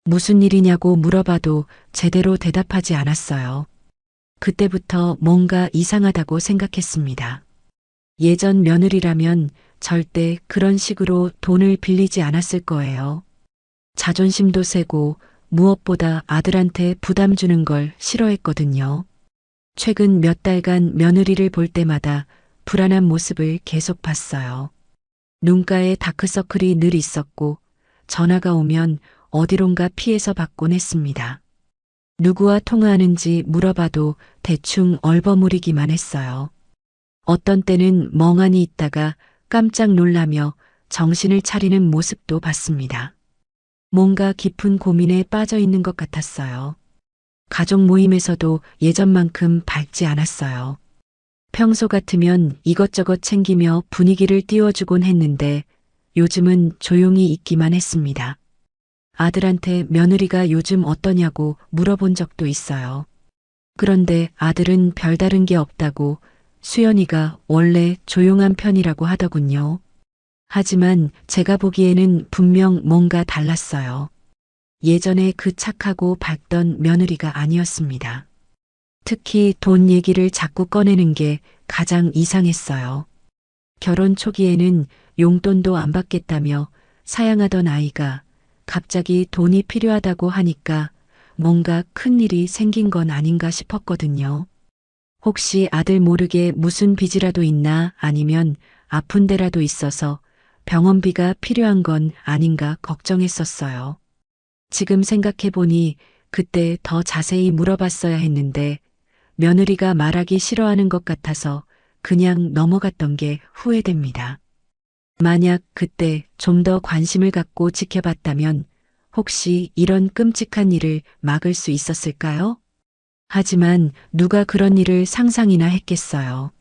무슨 일이냐고 물어봐도 제대로 대답하지 않았어요. 그때부터 뭔가 이상하다고 생각했습니다. 예전 며느리라면 절대 그런 식으로 돈을 빌리지 않았을 거예요. 자존심도 세고 무엇보다 아들한테 부담 주는 걸 싫어했거든요. 최근 몇 달간 며느리를 볼 때마다 불안한 모습을 계속 봤어요. 눈가에 다크서클이 늘 있었고 전화가 오면 어디론가 피해서 받곤 했습니다. 누구와 통화하는지 물어봐도 대충 얼버무리기만 했어요. 어떤 때는 멍하니 있다가 깜짝 놀라며 정신을 차리는 모습도 봤습니다. 뭔가 깊은 고민에 빠져 있는 것 같았어요. 가족 모임에서도 예전만큼 밝지 않았어요. 평소 같으면 이것저것 챙기며 분위기를 띄워주곤 했는데 요즘은 조용히 있기만 했습니다. 아들한테 며느리가 요즘 어떠냐고 물어본 적도 있어요. 그런데 아들은 별다른 게 없다고 수연이가 원래 조용한 편이라고 하더군요. 하지만 제가 보기에는 분명 뭔가 달랐어요. 예전에 그 착하고 밝던 며느리가 아니었습니다. 특히 돈 얘기를 자꾸 꺼내는 게 가장 이상했어요. 결혼 초기에는 용돈도 안 받겠다며 사양하던 아이가 갑자기 돈이 필요하다고 하니까 뭔가 큰 일이 생긴 건 아닌가 싶었거든요. 혹시 아들 모르게 무슨 빚이라도 있나 아니면 아픈 데라도 있어서 병원비가 필요한 건 아닌가 걱정했었어요. 지금 생각해보니 그때 더 자세히 물어봤어야 했는데 며느리가 말하기 싫어하는 것 같아서 그냥 넘어갔던 게 후회됩니다. 만약 그때 좀 더 관심을 갖고 지켜봤다면 혹시 이런 끔찍한 일을 막을 수 있었을까요? 하지만 누가 그런 일을 상상이나 했겠어요.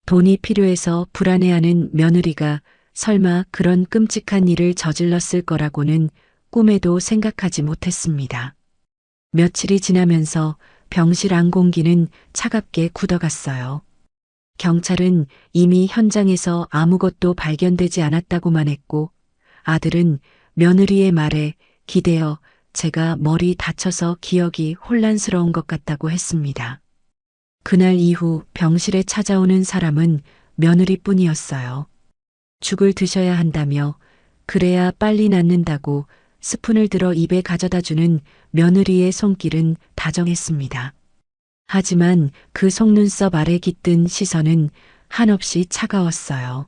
돈이 필요해서 불안해하는 며느리가 설마 그런 끔찍한 일을 저질렀을 거라고는 꿈에도 생각하지 못했습니다. 며칠이 지나면서 병실 안공기는 차갑게 굳어갔어요. 경찰은 이미 현장에서 아무것도 발견되지 않았다고만 했고 아들은 며느리의 말에 기대어 제가 머리 다쳐서 기억이 혼란스러운 것 같다고 했습니다. 그날 이후 병실에 찾아오는 사람은 며느리뿐이었어요. 죽을 드셔야 한다며 그래야 빨리 낫는다고 스푼을 들어 입에 가져다 주는 며느리의 손길은 다정했습니다. 하지만 그 속눈썹 아래 깃든 시선은 한없이 차가웠어요.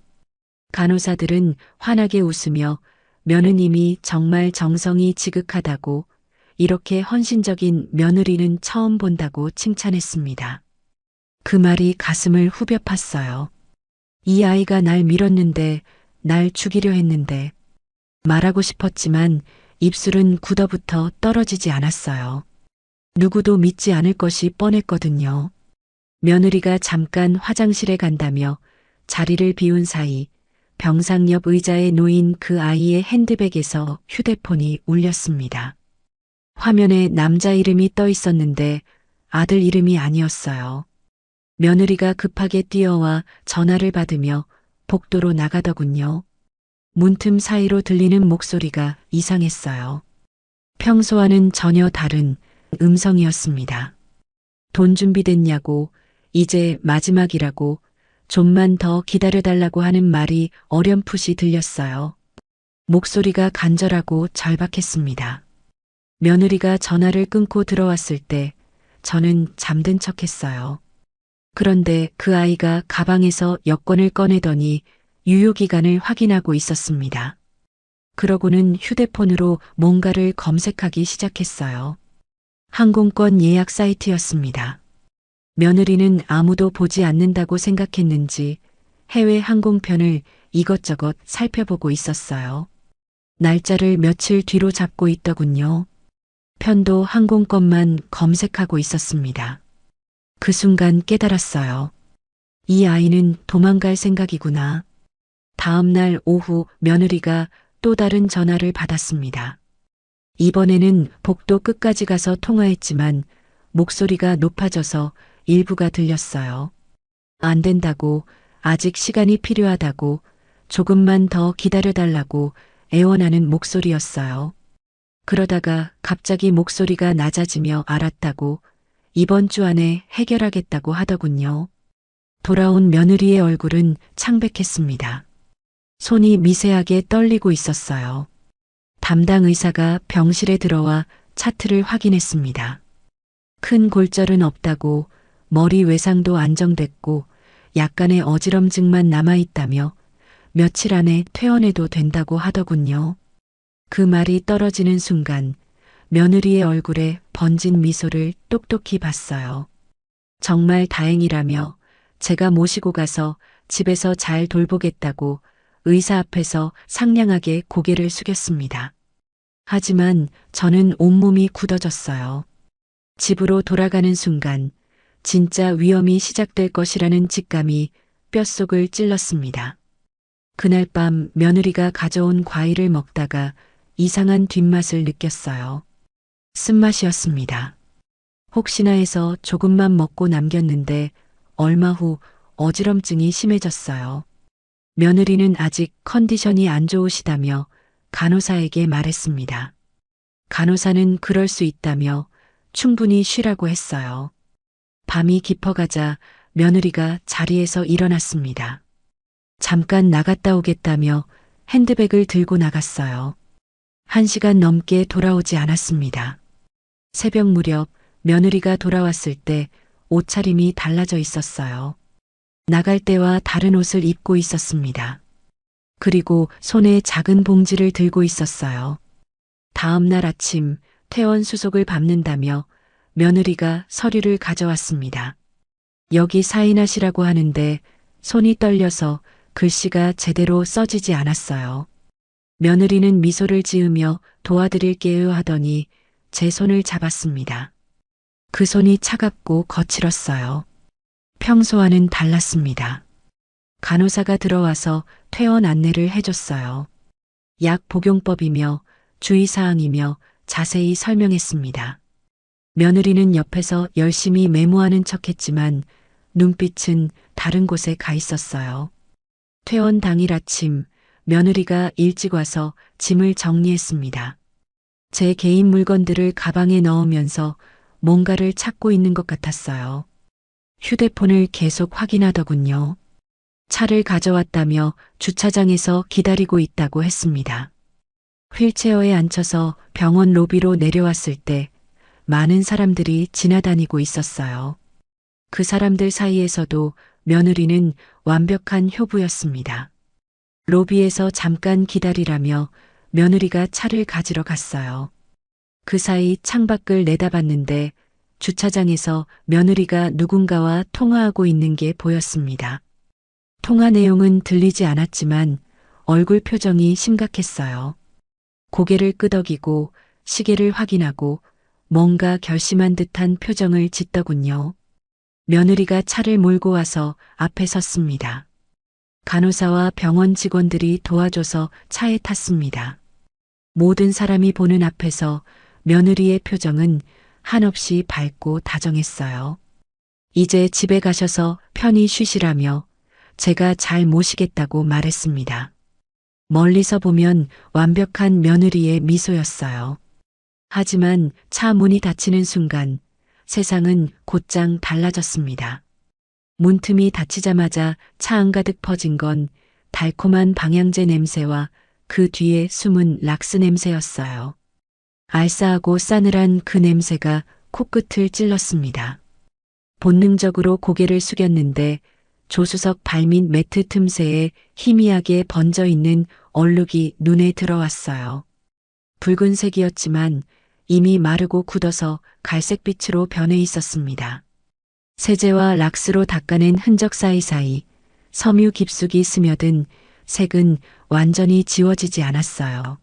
간호사들은 환하게 웃으며 며느님이 정말 정성이 지극하다고 이렇게 헌신적인 며느리는 처음 본다고 칭찬했습니다. 그 말이 가슴을 후벼 팠어요. 이 아이가 날 밀었는데, 날 죽이려 했는데, 말하고 싶었지만 입술은 굳어붙어 떨어지지 않았어요. 누구도 믿지 않을 것이 뻔했거든요. 며느리가 잠깐 화장실에 간다며 자리를 비운 사이 병상 옆 의자에 놓인 그 아이의 핸드백에서 휴대폰이 울렸습니다. 화면에 남자 이름이 떠 있었는데 아들 이름이 아니었어요. 며느리가 급하게 뛰어와 전화를 받으며 복도로 나가더군요. 문틈 사이로 들리는 목소리가 이상했어요. 평소와는 전혀 다른 음성이었습니다. 돈 준비됐냐고, 이제 마지막이라고, 좀만 더 기다려달라고 하는 말이 어렴풋이 들렸어요. 목소리가 간절하고 절박했습니다. 며느리가 전화를 끊고 들어왔을 때 저는 잠든 척했어요. 그런데 그 아이가 가방에서 여권을 꺼내더니 유효기간을 확인하고 있었습니다. 그러고는 휴대폰으로 뭔가를 검색하기 시작했어요. 항공권 예약 사이트였습니다. 며느리는 아무도 보지 않는다고 생각했는지 해외 항공편을 이것저것 살펴보고 있었어요. 날짜를 며칠 뒤로 잡고 있더군요. 편도 항공권만 검색하고 있었습니다. 그 순간 깨달았어요. 이 아이는 도망갈 생각이구나. 다음 날 오후 며느리가 또 다른 전화를 받았습니다. 이번에는 복도 끝까지 가서 통화했지만 목소리가 높아져서 일부가 들렸어요. 안 된다고, 아직 시간이 필요하다고, 조금만 더 기다려달라고 애원하는 목소리였어요. 그러다가 갑자기 목소리가 낮아지며 알았다고, 이번 주 안에 해결하겠다고 하더군요. 돌아온 며느리의 얼굴은 창백했습니다. 손이 미세하게 떨리고 있었어요. 담당 의사가 병실에 들어와 차트를 확인했습니다. 큰 골절은 없다고, 머리 외상도 안정됐고 약간의 어지럼증만 남아있다며 며칠 안에 퇴원해도 된다고 하더군요. 그 말이 떨어지는 순간 며느리의 얼굴에 번진 미소를 똑똑히 봤어요. 정말 다행이라며 제가 모시고 가서 집에서 잘 돌보겠다고 의사 앞에서 상냥하게 고개를 숙였습니다. 하지만 저는 온몸이 굳어졌어요. 집으로 돌아가는 순간 진짜 위험이 시작될 것이라는 직감이 뼛속을 찔렀습니다. 그날 밤 며느리가 가져온 과일을 먹다가 이상한 뒷맛을 느꼈어요. 쓴맛이었습니다. 혹시나 해서 조금만 먹고 남겼는데 얼마 후 어지럼증이 심해졌어요. 며느리는 아직 컨디션이 안 좋으시다며 간호사에게 말했습니다. 간호사는 그럴 수 있다며 충분히 쉬라고 했어요. 밤이 깊어가자 며느리가 자리에서 일어났습니다. 잠깐 나갔다 오겠다며 핸드백을 들고 나갔어요. 1시간 넘게 돌아오지 않았습니다. 새벽 무렵 며느리가 돌아왔을 때 옷차림이 달라져 있었어요. 나갈 때와 다른 옷을 입고 있었습니다. 그리고 손에 작은 봉지를 들고 있었어요. 다음 날 아침 퇴원 수속을 밟는다며 며느리가 서류를 가져왔습니다. 여기 사인하시라고 하는데 손이 떨려서 글씨가 제대로 써지지 않았어요. 며느리는 미소를 지으며 도와드릴게요 하더니 제 손을 잡았습니다. 그 손이 차갑고 거칠었어요. 평소와는 달랐습니다. 간호사가 들어와서 퇴원 안내를 해줬어요. 약 복용법이며 주의사항이며 자세히 설명했습니다. 며느리는 옆에서 열심히 메모하는 척했지만 눈빛은 다른 곳에 가 있었어요. 퇴원 당일 아침 며느리가 일찍 와서 짐을 정리했습니다. 제 개인 물건들을 가방에 넣으면서 뭔가를 찾고 있는 것 같았어요. 휴대폰을 계속 확인하더군요. 차를 가져왔다며 주차장에서 기다리고 있다고 했습니다. 휠체어에 앉혀서 병원 로비로 내려왔을 때 많은 사람들이 지나다니고 있었어요. 그 사람들 사이에서도 며느리는 완벽한 효부였습니다. 로비에서 잠깐 기다리라며 며느리가 차를 가지러 갔어요. 그 사이 창밖을 내다봤는데 주차장에서 며느리가 누군가와 통화하고 있는 게 보였습니다. 통화 내용은 들리지 않았지만 얼굴 표정이 심각했어요. 고개를 끄덕이고 시계를 확인하고 뭔가 결심한 듯한 표정을 짓더군요. 며느리가 차를 몰고 와서 앞에 섰습니다. 간호사와 병원 직원들이 도와줘서 차에 탔습니다. 모든 사람이 보는 앞에서 며느리의 표정은 한없이 밝고 다정했어요. 이제 집에 가셔서 편히 쉬시라며 제가 잘 모시겠다고 말했습니다. 멀리서 보면 완벽한 며느리의 미소였어요. 하지만 차 문이 닫히는 순간 세상은 곧장 달라졌습니다. 문틈이 닫히자마자 차 안가득 퍼진 건 달콤한 방향제 냄새와 그 뒤에 숨은 락스 냄새였어요. 알싸하고 싸늘한 그 냄새가 코끝을 찔렀습니다. 본능적으로 고개를 숙였는데 조수석 발밑 매트 틈새에 희미하게 번져 있는 얼룩이 눈에 들어왔어요. 붉은색이었지만 이미 마르고 굳어서 갈색빛으로 변해 있었습니다. 세제와 락스로 닦아낸 흔적 사이사이 섬유 깊숙이 스며든 색은 완전히 지워지지 않았어요.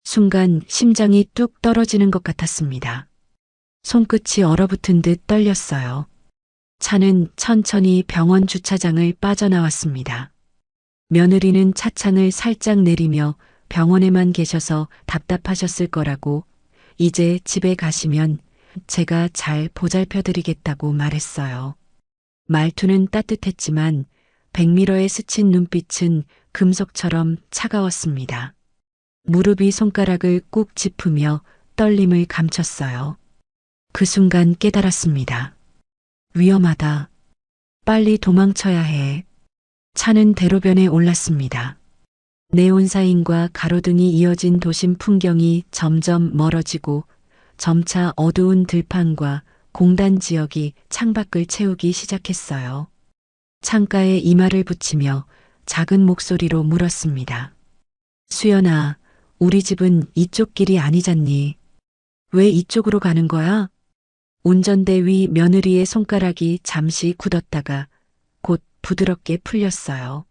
순간 심장이 뚝 떨어지는 것 같았습니다. 손끝이 얼어붙은 듯 떨렸어요. 차는 천천히 병원 주차장을 빠져나왔습니다. 며느리는 차창을 살짝 내리며 병원에만 계셔서 답답하셨을 거라고 이제 집에 가시면 제가 잘 보살펴드리겠다고 말했어요. 말투는 따뜻했지만 백미러에 스친 눈빛은 금속처럼 차가웠습니다. 무릎이 손가락을 꾹 짚으며 떨림을 감췄어요. 그 순간 깨달았습니다. 위험하다. 빨리 도망쳐야 해. 차는 대로변에 올랐습니다. 네온사인과 가로등이 이어진 도심 풍경이 점점 멀어지고 점차 어두운 들판과 공단 지역이 창밖을 채우기 시작했어요. 창가에 이마를 붙이며 작은 목소리로 물었습니다. 수연아, 우리 집은 이쪽 길이 아니잖니. 왜 이쪽으로 가는 거야? 운전대 위 며느리의 손가락이 잠시 굳었다가 곧 부드럽게 풀렸어요.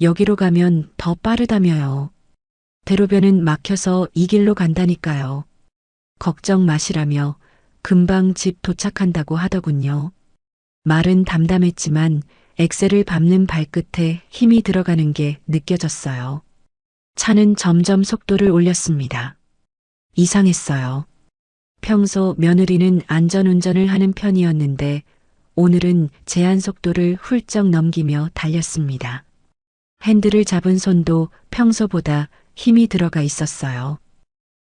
여기로 가면 더 빠르다며요. 대로변은 막혀서 이 길로 간다니까요. 걱정 마시라며 금방 집 도착한다고 하더군요. 말은 담담했지만 엑셀을 밟는 발끝에 힘이 들어가는 게 느껴졌어요. 차는 점점 속도를 올렸습니다. 이상했어요. 평소 며느리는 안전운전을 하는 편이었는데 오늘은 제한 속도를 훌쩍 넘기며 달렸습니다. 핸들을 잡은 손도 평소보다 힘이 들어가 있었어요.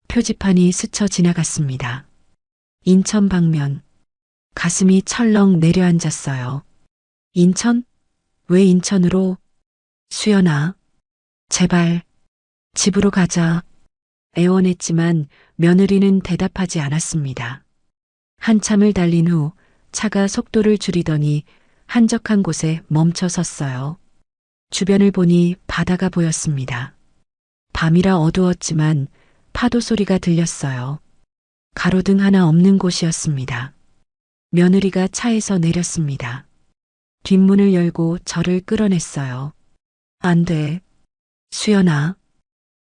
표지판이 스쳐 지나갔습니다. 인천 방면. 가슴이 철렁 내려앉았어요. 인천? 왜 인천으로? 수연아, 제발 집으로 가자. 애원했지만 며느리는 대답하지 않았습니다. 한참을 달린 후 차가 속도를 줄이더니 한적한 곳에 멈춰 섰어요. 주변을 보니 바다가 보였습니다. 밤이라 어두웠지만 파도 소리가 들렸어요. 가로등 하나 없는 곳이었습니다. 며느리가 차에서 내렸습니다. 뒷문을 열고 저를 끌어냈어요. 안 돼. 수연아.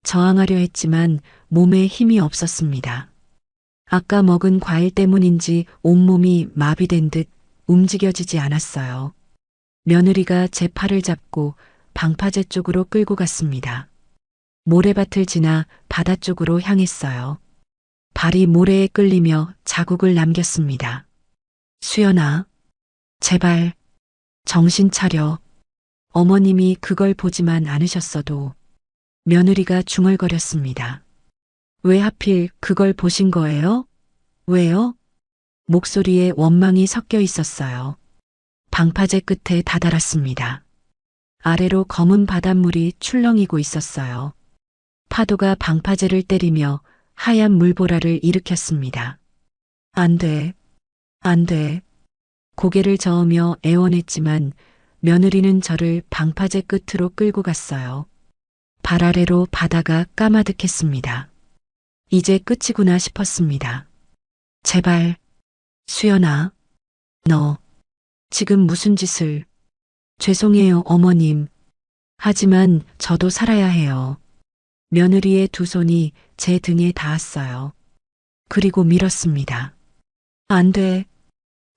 저항하려 했지만 몸에 힘이 없었습니다. 아까 먹은 과일 때문인지 온몸이 마비된 듯 움직여지지 않았어요. 며느리가 제 팔을 잡고 방파제 쪽으로 끌고 갔습니다. 모래밭을 지나 바다 쪽으로 향했어요. 발이 모래에 끌리며 자국을 남겼습니다. 수연아, 제발, 정신 차려. 어머님이 그걸 보지만 않으셨어도 며느리가 중얼거렸습니다. 왜 하필 그걸 보신 거예요? 왜요? 목소리에 원망이 섞여 있었어요. 방파제 끝에 다다랐습니다. 아래로 검은 바닷물이 출렁이고 있었어요. 파도가 방파제를 때리며 하얀 물보라를 일으켰습니다. 안 돼. 안 돼. 고개를 저으며 애원했지만 며느리는 저를 방파제 끝으로 끌고 갔어요. 발 아래로 바다가 까마득했습니다. 이제 끝이구나 싶었습니다. 제발, 수연아, 너, 지금 무슨 짓을. 죄송해요, 어머님. 하지만 저도 살아야 해요. 며느리의 두 손이 제 등에 닿았어요. 그리고 밀었습니다. 안 돼.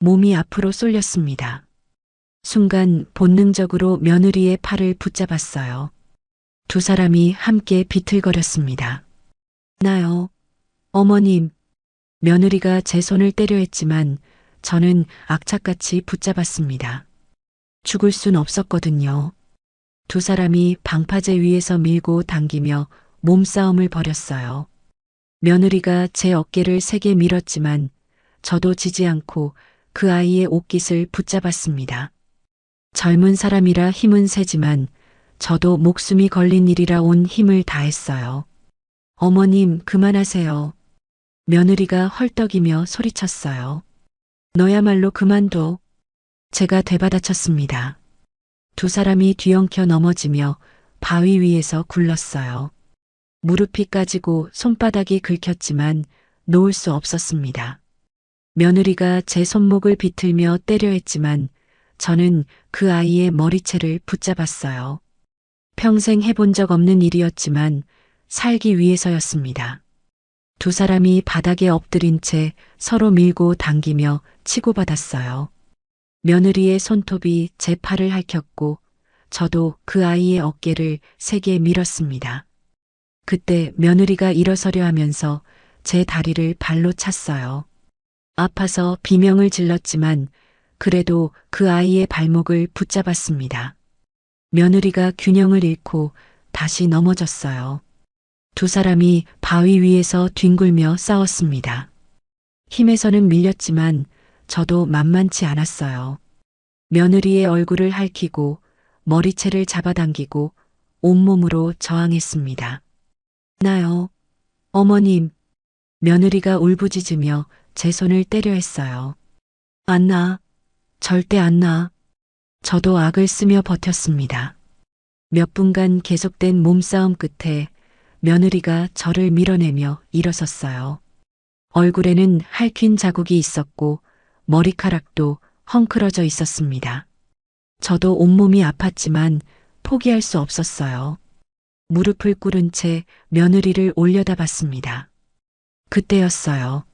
몸이 앞으로 쏠렸습니다. 순간 본능적으로 며느리의 팔을 붙잡았어요. 두 사람이 함께 비틀거렸습니다. 나요. 어머님. 며느리가 제 손을 때려 했지만 저는 악착같이 붙잡았습니다. 죽을 순 없었거든요. 두 사람이 방파제 위에서 밀고 당기며 몸싸움을 벌였어요. 며느리가 제 어깨를 세게 밀었지만 저도 지지 않고 그 아이의 옷깃을 붙잡았습니다. 젊은 사람이라 힘은 세지만 저도 목숨이 걸린 일이라 온 힘을 다했어요. 어머님, 그만하세요. 며느리가 헐떡이며 소리쳤어요. 너야말로 그만둬. 제가 되받아쳤습니다. 두 사람이 뒤엉켜 넘어지며 바위 위에서 굴렀어요. 무릎이 까지고 손바닥이 긁혔지만 놓을 수 없었습니다. 며느리가 제 손목을 비틀며 때려 했지만 저는 그 아이의 머리채를 붙잡았어요. 평생 해본 적 없는 일이었지만 살기 위해서였습니다. 두 사람이 바닥에 엎드린 채 서로 밀고 당기며 치고받았어요. 며느리의 손톱이 제 팔을 핥혔고 저도 그 아이의 어깨를 세게 밀었습니다. 그때 며느리가 일어서려 하면서 제 다리를 발로 찼어요. 아파서 비명을 질렀지만 그래도 그 아이의 발목을 붙잡았습니다. 며느리가 균형을 잃고 다시 넘어졌어요. 두 사람이 바위 위에서 뒹굴며 싸웠습니다. 힘에서는 밀렸지만 저도 만만치 않았어요. 며느리의 얼굴을 핥히고 머리채를 잡아당기고 온몸으로 저항했습니다. 나요. 어머님. 며느리가 울부짖으며 제 손을 때려 했어요. 안 나. 절대 안 나. 저도 악을 쓰며 버텼습니다. 몇 분간 계속된 몸싸움 끝에 며느리가 저를 밀어내며 일어섰어요. 얼굴에는 핥힌 자국이 있었고 머리카락도 헝클어져 있었습니다. 저도 온몸이 아팠지만 포기할 수 없었어요. 무릎을 꿇은 채 며느리를 올려다 봤습니다. 그때였어요.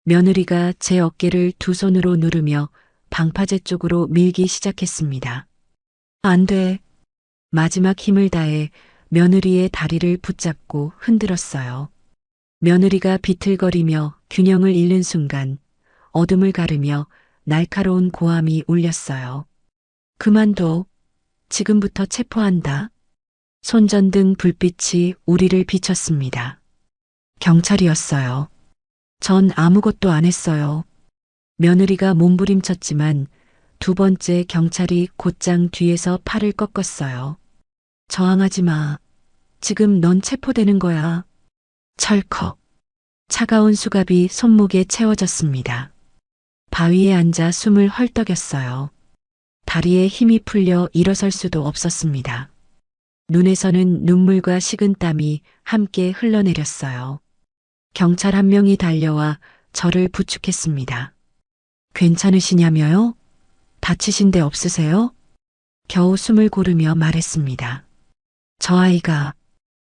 며느리가 제 어깨를 두 손으로 누르며 방파제 쪽으로 밀기 시작했습니다. 안 돼. 마지막 힘을 다해 며느리의 다리를 붙잡고 흔들었어요. 며느리가 비틀거리며 균형을 잃는 순간 어둠을 가르며 날카로운 고함이 울렸어요. 그만둬. 지금부터 체포한다. 손전등 불빛이 우리를 비췄습니다. 경찰이었어요. 전 아무것도 안 했어요. 며느리가 몸부림쳤지만 두 번째 경찰이 곧장 뒤에서 팔을 꺾었어요. 저항하지 마. 지금 넌 체포되는 거야. 철컥. 차가운 수갑이 손목에 채워졌습니다. 바위에 앉아 숨을 헐떡였어요. 다리에 힘이 풀려 일어설 수도 없었습니다. 눈에서는 눈물과 식은땀이 함께 흘러내렸어요. 경찰 한 명이 달려와 저를 부축했습니다. 괜찮으시냐며요? 다치신 데 없으세요? 겨우 숨을 고르며 말했습니다. 저 아이가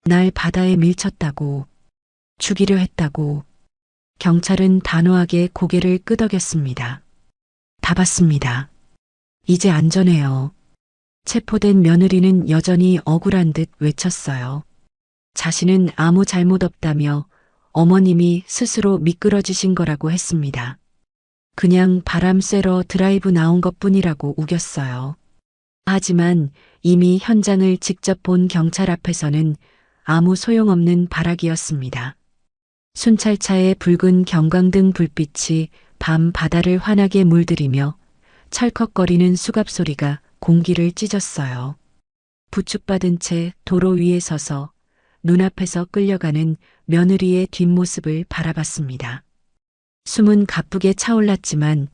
날 바다에 밀쳤다고, 죽이려 했다고. 경찰은 단호하게 고개를 끄덕였습니다. 다 봤습니다. 이제 안전해요. 체포된 며느리는 여전히 억울한 듯 외쳤어요. 자신은 아무 잘못 없다며 어머님이 스스로 미끄러지신 거라고 했습니다. 그냥 바람 쐬러 드라이브 나온 것뿐이라고 우겼어요. 하지만 이미 현장을 직접 본 경찰 앞에서는 아무 소용없는 발악이었습니다. 순찰차의 붉은 경광등 불빛이 밤 바다를 환하게 물들이며 철컥거리는 수갑 소리가 공기를 찢었어요. 부축받은 채 도로 위에 서서 눈앞에서 끌려가는 며느리의 뒷모습을 바라봤습니다. 숨은 가쁘게 차올랐지만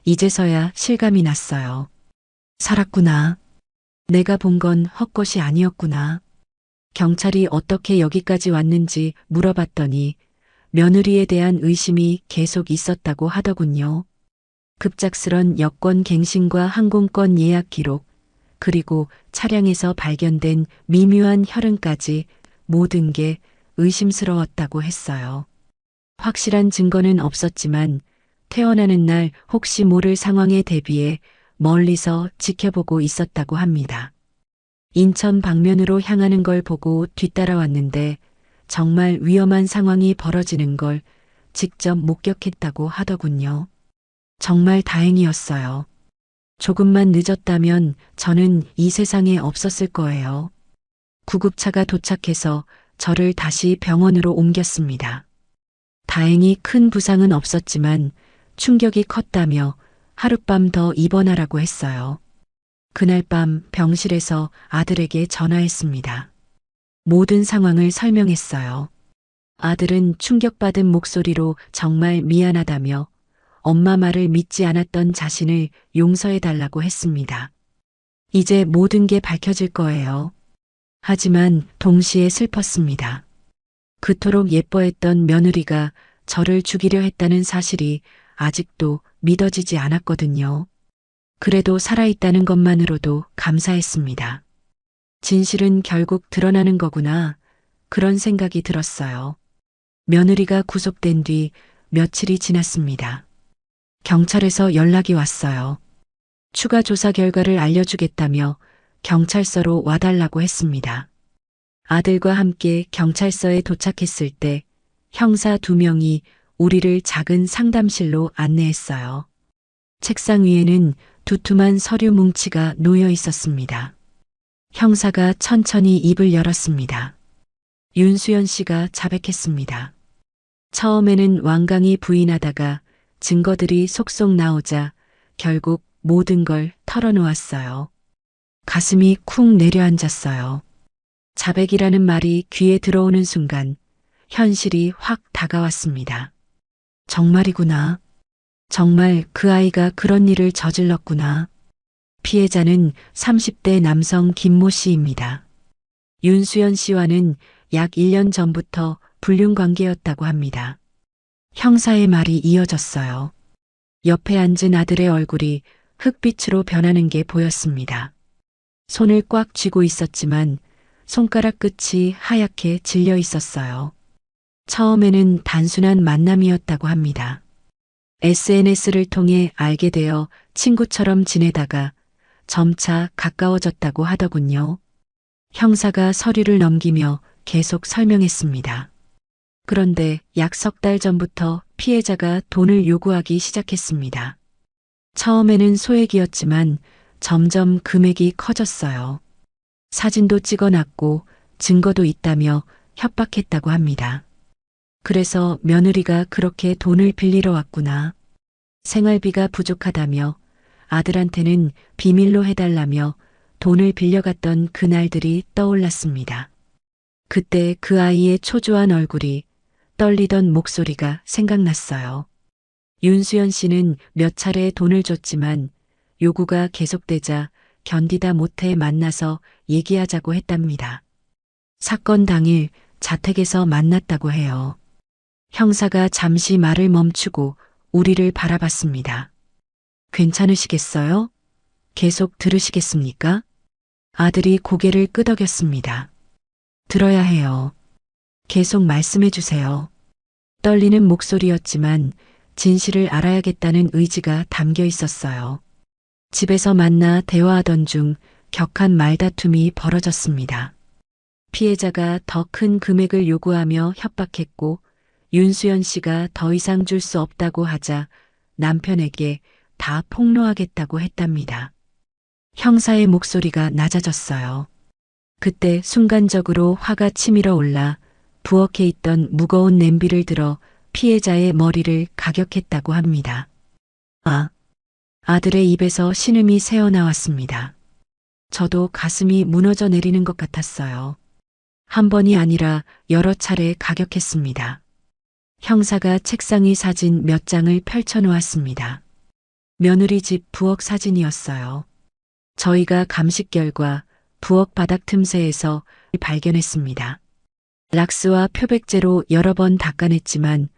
이제서야 실감이 났어요. 살았구나. 내가 본 건 헛것이 아니었구나. 경찰이 어떻게 여기까지 왔는지 물어봤더니 며느리에 대한 의심이 계속 있었다고 하더군요. 급작스런 여권 갱신과 항공권 예약 기록, 그리고 차량에서 발견된 미묘한 혈흔까지 모든 게 의심스러웠다고 했어요. 확실한 증거는 없었지만 태어나는 날 혹시 모를 상황에 대비해 멀리서 지켜보고 있었다고 합니다. 인천 방면으로 향하는 걸 보고 뒤따라왔는데 정말 위험한 상황이 벌어지는 걸 직접 목격했다고 하더군요. 정말 다행이었어요. 조금만 늦었다면 저는 이 세상에 없었을 거예요. 구급차가 도착해서 저를 다시 병원으로 옮겼습니다. 다행히 큰 부상은 없었지만 충격이 컸다며 하룻밤 더 입원하라고 했어요. 그날 밤 병실에서 아들에게 전화했습니다. 모든 상황을 설명했어요. 아들은 충격받은 목소리로 정말 미안하다며 엄마 말을 믿지 않았던 자신을 용서해달라고 했습니다. 이제 모든 게 밝혀질 거예요. 하지만 동시에 슬펐습니다. 그토록 예뻐했던 며느리가 저를 죽이려 했다는 사실이 아직도 믿어지지 않았거든요. 그래도 살아있다는 것만으로도 감사했습니다. 진실은 결국 드러나는 거구나. 그런 생각이 들었어요. 며느리가 구속된 뒤 며칠이 지났습니다. 경찰에서 연락이 왔어요. 추가 조사 결과를 알려주겠다며 경찰서로 와달라고 했습니다. 아들과 함께 경찰서에 도착했을 때 형사 2명이 우리를 작은 상담실로 안내했어요. 책상 위에는 두툼한 서류 뭉치가 놓여 있었습니다. 형사가 천천히 입을 열었습니다. 윤수연 씨가 자백했습니다. 처음에는 완강히 부인하다가 증거들이 속속 나오자 결국 모든 걸 털어놓았어요. 가슴이 쿵 내려앉았어요. 자백이라는 말이 귀에 들어오는 순간 현실이 확 다가왔습니다. 정말이구나. 정말 그 아이가 그런 일을 저질렀구나. 피해자는 30대 남성 김모 씨입니다. 윤수연 씨와는 약 1년 전부터 불륜 관계였다고 합니다. 형사의 말이 이어졌어요. 옆에 앉은 아들의 얼굴이 흑빛으로 변하는 게 보였습니다. 손을 꽉 쥐고 있었지만 손가락 끝이 하얗게 질려 있었어요. 처음에는 단순한 만남이었다고 합니다. SNS를 통해 알게 되어 친구처럼 지내다가 점차 가까워졌다고 하더군요. 형사가 서류를 넘기며 계속 설명했습니다. 그런데 약 3달 전부터 피해자가 돈을 요구하기 시작했습니다. 처음에는 소액이었지만 점점 금액이 커졌어요. 사진도 찍어놨고 증거도 있다며 협박했다고 합니다. 그래서 며느리가 그렇게 돈을 빌리러 왔구나. 생활비가 부족하다며 아들한테는 비밀로 해달라며 돈을 빌려갔던 그날들이 떠올랐습니다. 그때 그 아이의 초조한 얼굴이, 떨리던 목소리가 생각났어요. 윤수연 씨는 몇 차례 돈을 줬지만 요구가 계속되자 견디다 못해 만나서 얘기하자고 했답니다. 사건 당일 자택에서 만났다고 해요. 형사가 잠시 말을 멈추고 우리를 바라봤습니다. 괜찮으시겠어요? 계속 들으시겠습니까? 아들이 고개를 끄덕였습니다. 들어야 해요. 계속 말씀해 주세요. 떨리는 목소리였지만 진실을 알아야겠다는 의지가 담겨 있었어요. 집에서 만나 대화하던 중 격한 말다툼이 벌어졌습니다. 피해자가 더 큰 금액을 요구하며 협박했고 윤수연 씨가 더 이상 줄 수 없다고 하자 남편에게 다 폭로하겠다고 했답니다. 형사의 목소리가 낮아졌어요. 그때 순간적으로 화가 치밀어 올라 부엌에 있던 무거운 냄비를 들어 피해자의 머리를 가격했다고 합니다. 아들의 입에서 신음이 새어나왔습니다. 저도 가슴이 무너져 내리는 것 같았어요. 한 번이 아니라 여러 차례 가격했습니다. 형사가 책상 위 사진 몇 장을 펼쳐놓았습니다. 며느리 집 부엌 사진이었어요. 저희가 감식 결과 부엌 바닥 틈새에서 발견했습니다. 락스와 표백제로 여러 번 닦아냈지만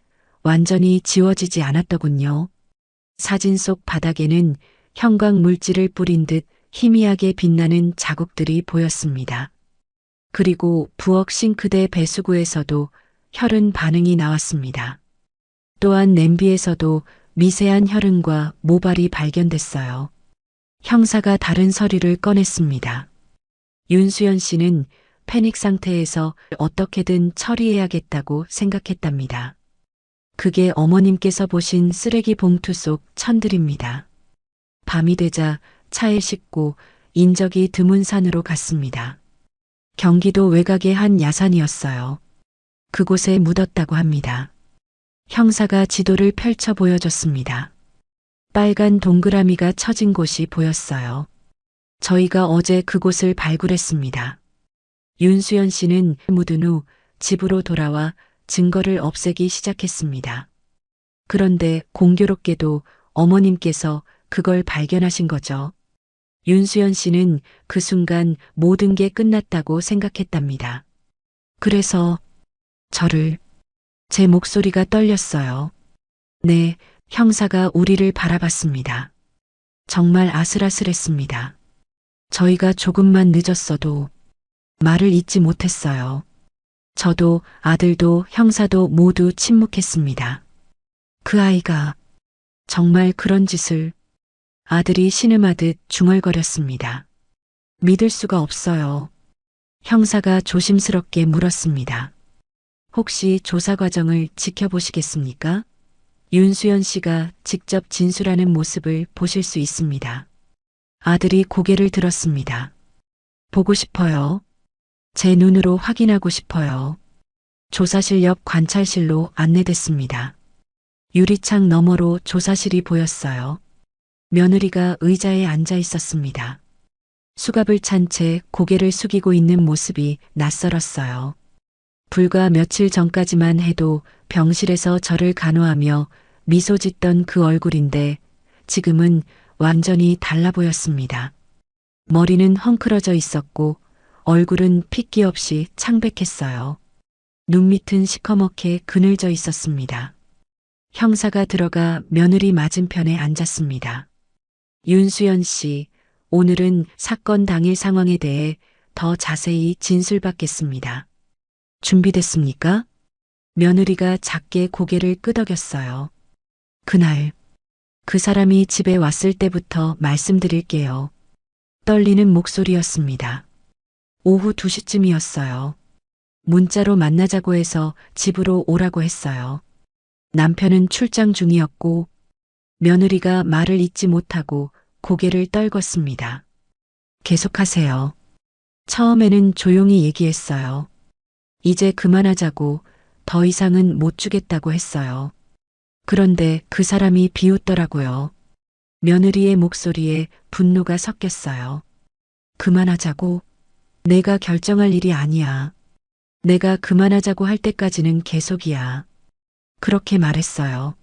완전히 지워지지 않았더군요. 사진 속 바닥에는 형광 물질을 뿌린 듯 희미하게 빛나는 자국들이 보였습니다. 그리고 부엌 싱크대 배수구에서도 혈흔 반응이 나왔습니다. 또한 냄비에서도 미세한 혈흔과 모발이 발견됐어요. 형사가 다른 서류를 꺼냈습니다. 윤수연 씨는 패닉 상태에서 어떻게든 처리해야겠다고 생각했답니다. 그게 어머님께서 보신 쓰레기 봉투 속 천들입니다. 밤이 되자 차에 싣고 인적이 드문 산으로 갔습니다. 경기도 외곽의 한 야산이었어요. 그곳에 묻었다고 합니다. 형사가 지도를 펼쳐 보여줬습니다. 빨간 동그라미가 쳐진 곳이 보였어요. 저희가 어제 그곳을 발굴했습니다. 윤수연 씨는 묻은 후 집으로 돌아와 증거를 없애기 시작했습니다. 그런데 공교롭게도 어머님께서 그걸 발견하신 거죠. 윤수연 씨는 그 순간 모든 게 끝났다고 생각했답니다. 그래서 제 목소리가 떨렸어요. 네, 형사가 우리를 바라봤습니다. 정말 아슬아슬했습니다. 저희가 조금만 늦었어도 말을 잇지 못했어요. 저도 아들도 형사도 모두 침묵했습니다. 그 아이가 정말 그런 짓을 아들이 신음하듯 중얼거렸습니다. 믿을 수가 없어요. 형사가 조심스럽게 물었습니다. 혹시 조사 과정을 지켜보시겠습니까? 윤수연 씨가 직접 진술하는 모습을 보실 수 있습니다. 아들이 고개를 들었습니다. 보고 싶어요. 제 눈으로 확인하고 싶어요. 조사실 옆 관찰실로 안내됐습니다. 유리창 너머로 조사실이 보였어요. 며느리가 의자에 앉아 있었습니다. 수갑을 찬 채 고개를 숙이고 있는 모습이 낯설었어요. 불과 며칠 전까지만 해도 병실에서 저를 간호하며 미소 짓던 그 얼굴인데 지금은 완전히 달라 보였습니다. 머리는 헝클어져 있었고 얼굴은 핏기 없이 창백했어요. 눈밑은 시커멓게 그늘져 있었습니다. 형사가 들어가 며느리 맞은편에 앉았습니다. 윤수연 씨, 오늘은 사건 당일 상황에 대해 더 자세히 진술받겠습니다. 준비됐습니까? 며느리가 작게 고개를 끄덕였어요. 그날, 그 사람이 집에 왔을 때부터 말씀드릴게요. 떨리는 목소리였습니다. 오후 2시쯤이었어요. 문자로 만나자고 해서 집으로 오라고 했어요. 남편은 출장 중이었고 며느리가 말을 잇지 못하고 고개를 떨궜습니다. 계속하세요. 처음에는 조용히 얘기했어요. 이제 그만하자고, 더 이상은 못 주겠다고 했어요. 그런데 그 사람이 비웃더라고요. 며느리의 목소리에 분노가 섞였어요. 그만하자고? 내가 결정할 일이 아니야. 내가 그만하자고 할 때까지는 계속이야. 그렇게 말했어요.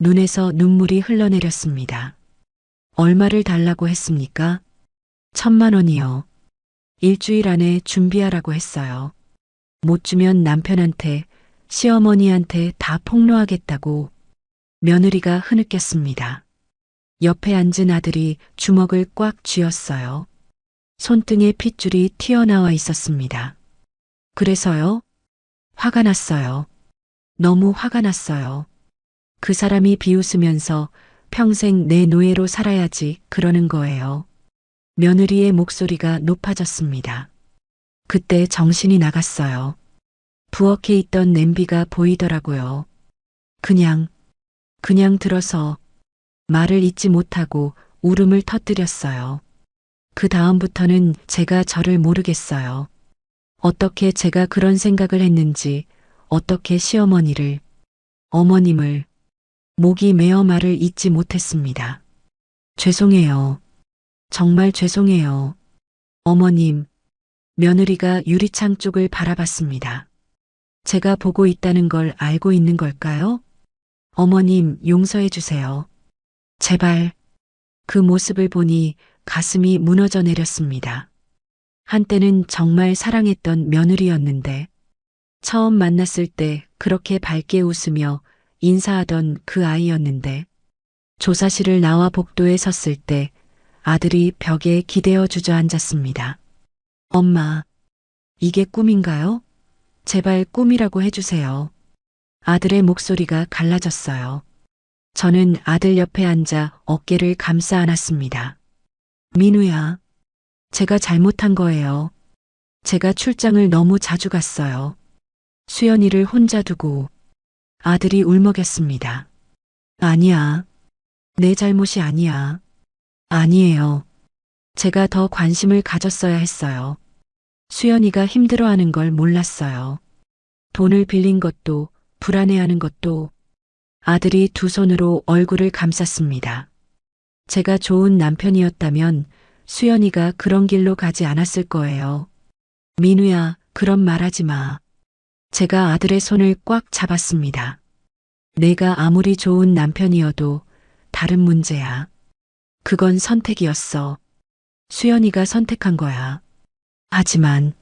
눈에서 눈물이 흘러내렸습니다. 얼마를 달라고 했습니까? 1,000만 원이요. 일주일 안에 준비하라고 했어요. 못 주면 남편한테, 시어머니한테 다 폭로하겠다고. 며느리가 흐느꼈습니다. 옆에 앉은 아들이 주먹을 꽉 쥐었어요. 손등에 핏줄이 튀어나와 있었습니다. 그래서요? 화가 났어요. 너무 화가 났어요. 그 사람이 비웃으면서 평생 내 노예로 살아야지 그러는 거예요. 며느리의 목소리가 높아졌습니다. 그때 정신이 나갔어요. 부엌에 있던 냄비가 보이더라고요. 그냥 들어서 말을 잇지 못하고 울음을 터뜨렸어요. 그 다음부터는 제가 저를 모르겠어요. 어떻게 제가 그런 생각을 했는지, 어떻게 시어머니를, 어머님을, 목이 메어 말을 잇지 못했습니다. 죄송해요. 정말 죄송해요. 어머님, 며느리가 유리창 쪽을 바라봤습니다. 제가 보고 있다는 걸 알고 있는 걸까요? 어머님, 용서해 주세요. 제발. 그 모습을 보니 가슴이 무너져 내렸습니다. 한때는 정말 사랑했던 며느리였는데, 처음 만났을 때 그렇게 밝게 웃으며 인사하던 그 아이였는데, 조사실을 나와 복도에 섰을 때 아들이 벽에 기대어 주저앉았습니다. 엄마, 이게 꿈인가요? 제발 꿈이라고 해주세요. 아들의 목소리가 갈라졌어요. 저는 아들 옆에 앉아 어깨를 감싸 안았습니다. 민우야, 제가 잘못한 거예요. 제가 출장을 너무 자주 갔어요. 수연이를 혼자 두고. 아들이 울먹였습니다. 아니야. 내 잘못이 아니야. 아니에요. 제가 더 관심을 가졌어야 했어요. 수연이가 힘들어하는 걸 몰랐어요. 돈을 빌린 것도, 불안해하는 것도. 아들이 두 손으로 얼굴을 감쌌습니다. 제가 좋은 남편이었다면 수연이가 그런 길로 가지 않았을 거예요. 민우야, 그런 말 하지 마. 제가 아들의 손을 꽉 잡았습니다. 내가 아무리 좋은 남편이어도 다른 문제야. 그건 선택이었어. 수연이가 선택한 거야. 하지만,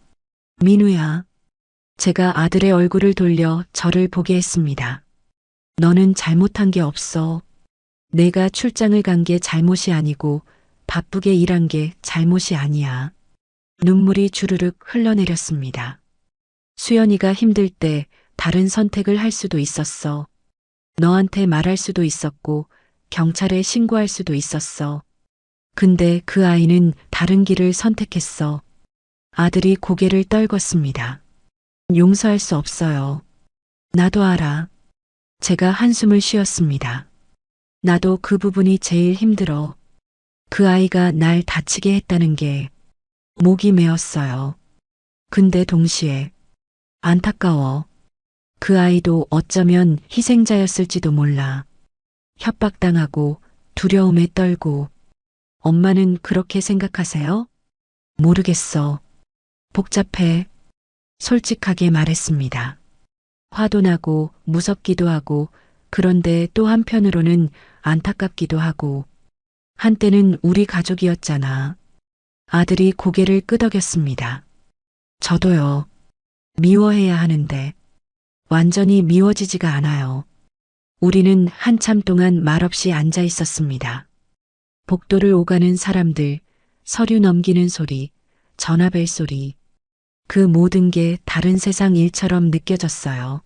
민우야. 제가 아들의 얼굴을 돌려 저를 보게 했습니다. 너는 잘못한 게 없어. 내가 출장을 간 게 잘못이 아니고 바쁘게 일한 게 잘못이 아니야. 눈물이 주르륵 흘러내렸습니다. 수연이가 힘들 때 다른 선택을 할 수도 있었어. 너한테 말할 수도 있었고 경찰에 신고할 수도 있었어. 근데 그 아이는 다른 길을 선택했어. 아들이 고개를 떨궜습니다. 용서할 수 없어요. 나도 알아. 제가 한숨을 쉬었습니다. 나도 그 부분이 제일 힘들어. 그 아이가 날 다치게 했다는 게 목이 메었어요. 근데 동시에 안타까워. 그 아이도 어쩌면 희생자였을지도 몰라. 협박당하고 두려움에 떨고. 엄마는 그렇게 생각하세요? 모르겠어. 복잡해. 솔직하게 말했습니다. 화도 나고 무섭기도 하고 그런데 또 한편으로는 안타깝기도 하고 한때는 우리 가족이었잖아. 아들이 고개를 끄덕였습니다. 저도요. 미워해야 하는데 완전히 미워지지가 않아요. 우리는 한참 동안 말없이 앉아 있었습니다. 복도를 오가는 사람들, 서류 넘기는 소리, 전화벨 소리. 그 모든 게 다른 세상 일처럼 느껴졌어요.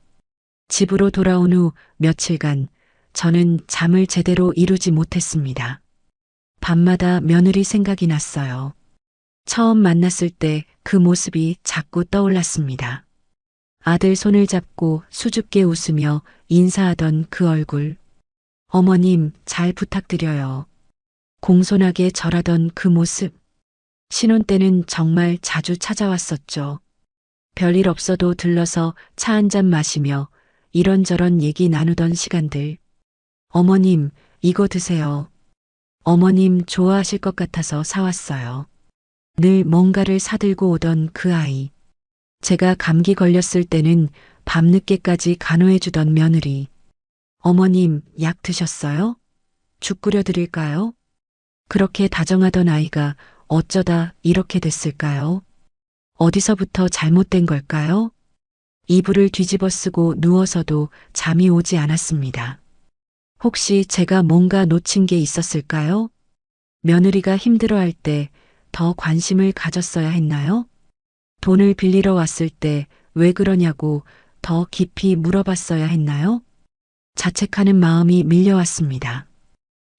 집으로 돌아온 후 며칠간 저는 잠을 제대로 이루지 못했습니다. 밤마다 며느리 생각이 났어요. 처음 만났을 때 그 모습이 자꾸 떠올랐습니다. 아들 손을 잡고 수줍게 웃으며 인사하던 그 얼굴. 어머님, 잘 부탁드려요. 공손하게 절하던 그 모습. 신혼 때는 정말 자주 찾아왔었죠. 별일 없어도 들러서 차 한 잔 마시며 이런저런 얘기 나누던 시간들. 어머님, 이거 드세요. 어머님 좋아하실 것 같아서 사왔어요. 늘 뭔가를 사들고 오던 그 아이. 제가 감기 걸렸을 때는 밤늦게까지 간호해주던 며느리. 어머님, 약 드셨어요? 죽 끓여 드릴까요? 그렇게 다정하던 아이가 어쩌다 이렇게 됐을까요? 어디서부터 잘못된 걸까요? 이불을 뒤집어 쓰고 누워서도 잠이 오지 않았습니다. 혹시 제가 뭔가 놓친 게 있었을까요? 며느리가 힘들어할 때 더 관심을 가졌어야 했나요? 돈을 빌리러 왔을 때 왜 그러냐고 더 깊이 물어봤어야 했나요? 자책하는 마음이 밀려왔습니다.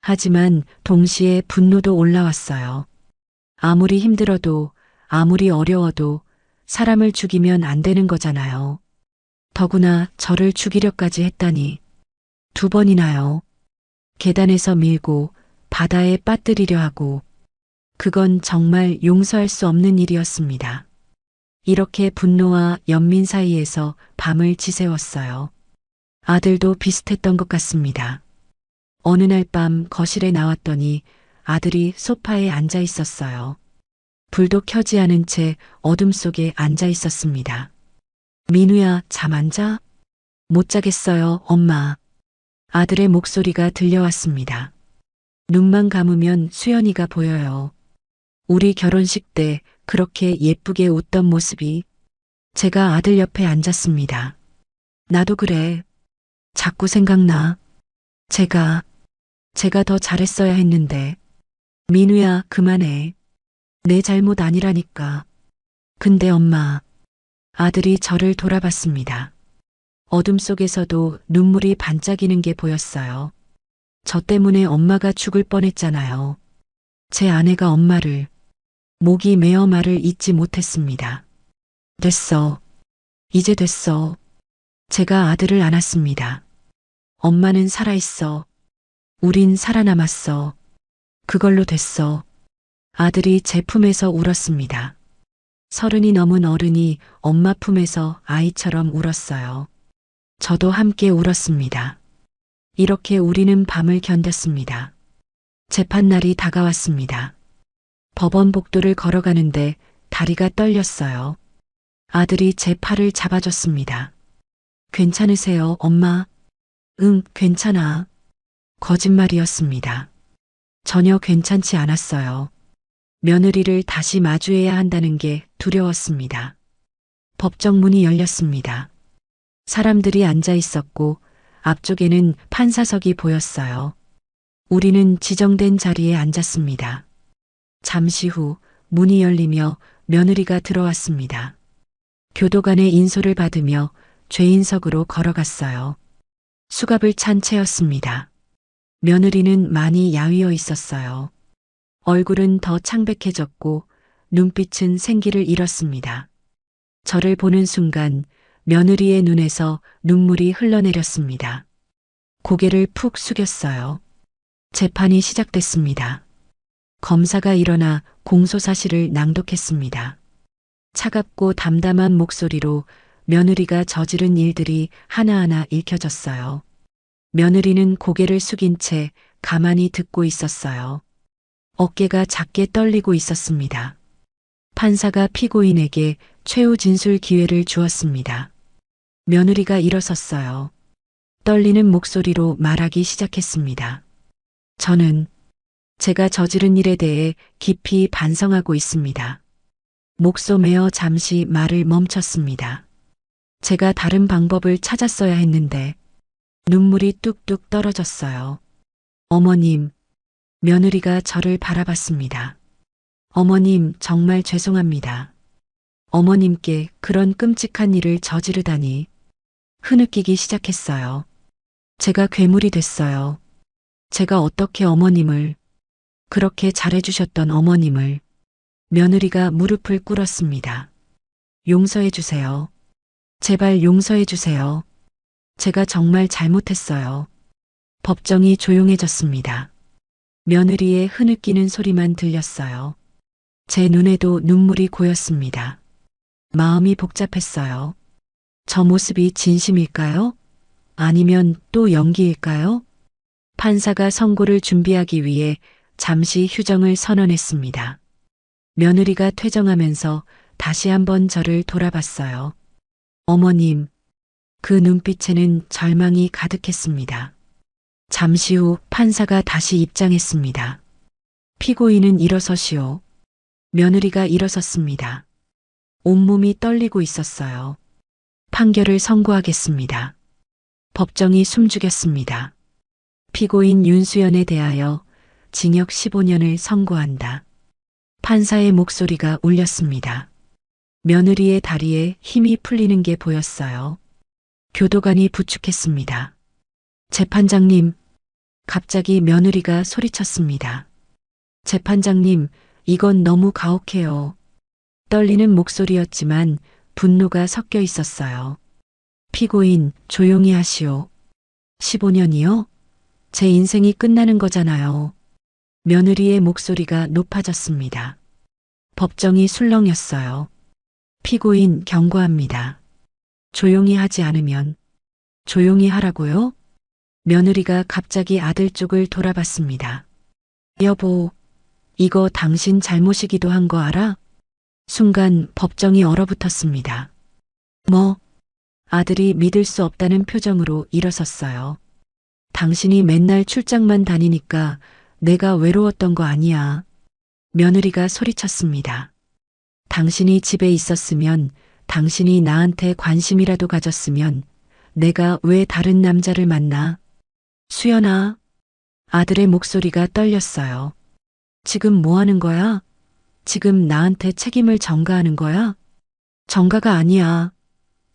하지만 동시에 분노도 올라왔어요. 아무리 힘들어도, 아무리 어려워도 사람을 죽이면 안 되는 거잖아요. 더구나 저를 죽이려까지 했다니. 2번이나요. 계단에서 밀고 바다에 빠뜨리려 하고, 그건 정말 용서할 수 없는 일이었습니다. 이렇게 분노와 연민 사이에서 밤을 지새웠어요. 아들도 비슷했던 것 같습니다. 어느 날 밤 거실에 나왔더니 아들이 소파에 앉아 있었어요. 불도 켜지 않은 채 어둠 속에 앉아 있었습니다. 민우야, 잠 안 자? 못 자겠어요, 엄마. 아들의 목소리가 들려왔습니다. 눈만 감으면 수연이가 보여요. 우리 결혼식 때 그렇게 예쁘게 웃던 모습이. 제가 아들 옆에 앉았습니다. 나도 그래. 자꾸 생각나. 제가 더 잘했어야 했는데. 민우야, 그만해. 내 잘못 아니라니까. 근데 엄마. 아들이 저를 돌아봤습니다. 어둠 속에서도 눈물이 반짝이는 게 보였어요. 저 때문에 엄마가 죽을 뻔했잖아요. 제 아내가 엄마를, 목이 메어 말을 잇지 못했습니다. 됐어. 이제 됐어. 제가 아들을 안았습니다. 엄마는 살아있어. 우린 살아남았어. 그걸로 됐어. 아들이 제 품에서 울었습니다. 30이 넘은 어른이 엄마 품에서 아이처럼 울었어요. 저도 함께 울었습니다. 이렇게 우리는 밤을 견뎠습니다. 재판날이 다가왔습니다. 법원 복도를 걸어가는데 다리가 떨렸어요. 아들이 제 팔을 잡아줬습니다. 괜찮으세요, 엄마? 응, 괜찮아. 거짓말이었습니다. 전혀 괜찮지 않았어요. 며느리를 다시 마주해야 한다는 게 두려웠습니다. 법정 문이 열렸습니다. 사람들이 앉아 있었고 앞쪽에는 판사석이 보였어요. 우리는 지정된 자리에 앉았습니다. 잠시 후 문이 열리며 며느리가 들어왔습니다. 교도관의 인솔을 받으며 죄인석으로 걸어갔어요. 수갑을 찬 채였습니다. 며느리는 많이 야위어 있었어요. 얼굴은 더 창백해졌고 눈빛은 생기를 잃었습니다. 저를 보는 순간 며느리의 눈에서 눈물이 흘러내렸습니다. 고개를 푹 숙였어요. 재판이 시작됐습니다. 검사가 일어나 공소사실을 낭독했습니다. 차갑고 담담한 목소리로 며느리가 저지른 일들이 하나하나 읽혀졌어요. 며느리는 고개를 숙인 채 가만히 듣고 있었어요. 어깨가 작게 떨리고 있었습니다. 판사가 피고인에게 최후 진술 기회를 주었습니다. 며느리가 일어섰어요. 떨리는 목소리로 말하기 시작했습니다. 저는 제가 저지른 일에 대해 깊이 반성하고 있습니다. 목소매어 잠시 말을 멈췄습니다. 제가 다른 방법을 찾았어야 했는데 눈물이 뚝뚝 떨어졌어요. 어머님, 며느리가 저를 바라봤습니다. 어머님, 정말 죄송합니다. 어머님께 그런 끔찍한 일을 저지르다니. 흐느끼기 시작했어요. 제가 괴물이 됐어요. 제가 어떻게 어머님을, 그렇게 잘해주셨던 어머님을. 며느리가 무릎을 꿇었습니다. 용서해 주세요. 제발 용서해 주세요. 제가 정말 잘못했어요. 법정이 조용해졌습니다. 며느리의 흐느끼는 소리만 들렸어요. 제 눈에도 눈물이 고였습니다. 마음이 복잡했어요. 저 모습이 진심일까요? 아니면 또 연기일까요? 판사가 선고를 준비하기 위해 잠시 휴정을 선언했습니다. 며느리가 퇴정하면서 다시 한번 저를 돌아봤어요. 어머님, 그 눈빛에는 절망이 가득했습니다. 잠시 후 판사가 다시 입장했습니다. 피고인은 일어서시오. 며느리가 일어섰습니다. 온몸이 떨리고 있었어요. 판결을 선고하겠습니다. 법정이 숨죽였습니다. 피고인 윤수연에 대하여 징역 15년을 선고한다. 판사의 목소리가 울렸습니다. 며느리의 다리에 힘이 풀리는 게 보였어요. 교도관이 부축했습니다. 재판장님, 갑자기 며느리가 소리쳤습니다. 재판장님, 이건 너무 가혹해요. 떨리는 목소리였지만 분노가 섞여 있었어요. 피고인, 조용히 하시오. 15년이요? 제 인생이 끝나는 거잖아요. 며느리의 목소리가 높아졌습니다. 법정이 술렁였어요. 피고인, 경고합니다. 조용히 하지 않으면 조용히 하라고요? 며느리가 갑자기 아들 쪽을 돌아봤습니다. 여보, 이거 당신 잘못이기도 한 거 알아? 순간 법정이 얼어붙었습니다. 뭐? 아들이 믿을 수 없다는 표정으로 일어섰어요. 당신이 맨날 출장만 다니니까 내가 외로웠던 거 아니야. 며느리가 소리쳤습니다. 당신이 집에 있었으면, 당신이 나한테 관심이라도 가졌으면 내가 왜 다른 남자를 만나? 수연아. 아들의 목소리가 떨렸어요. 지금 뭐 하는 거야? 지금 나한테 책임을 전가하는 거야? 전가가 아니야.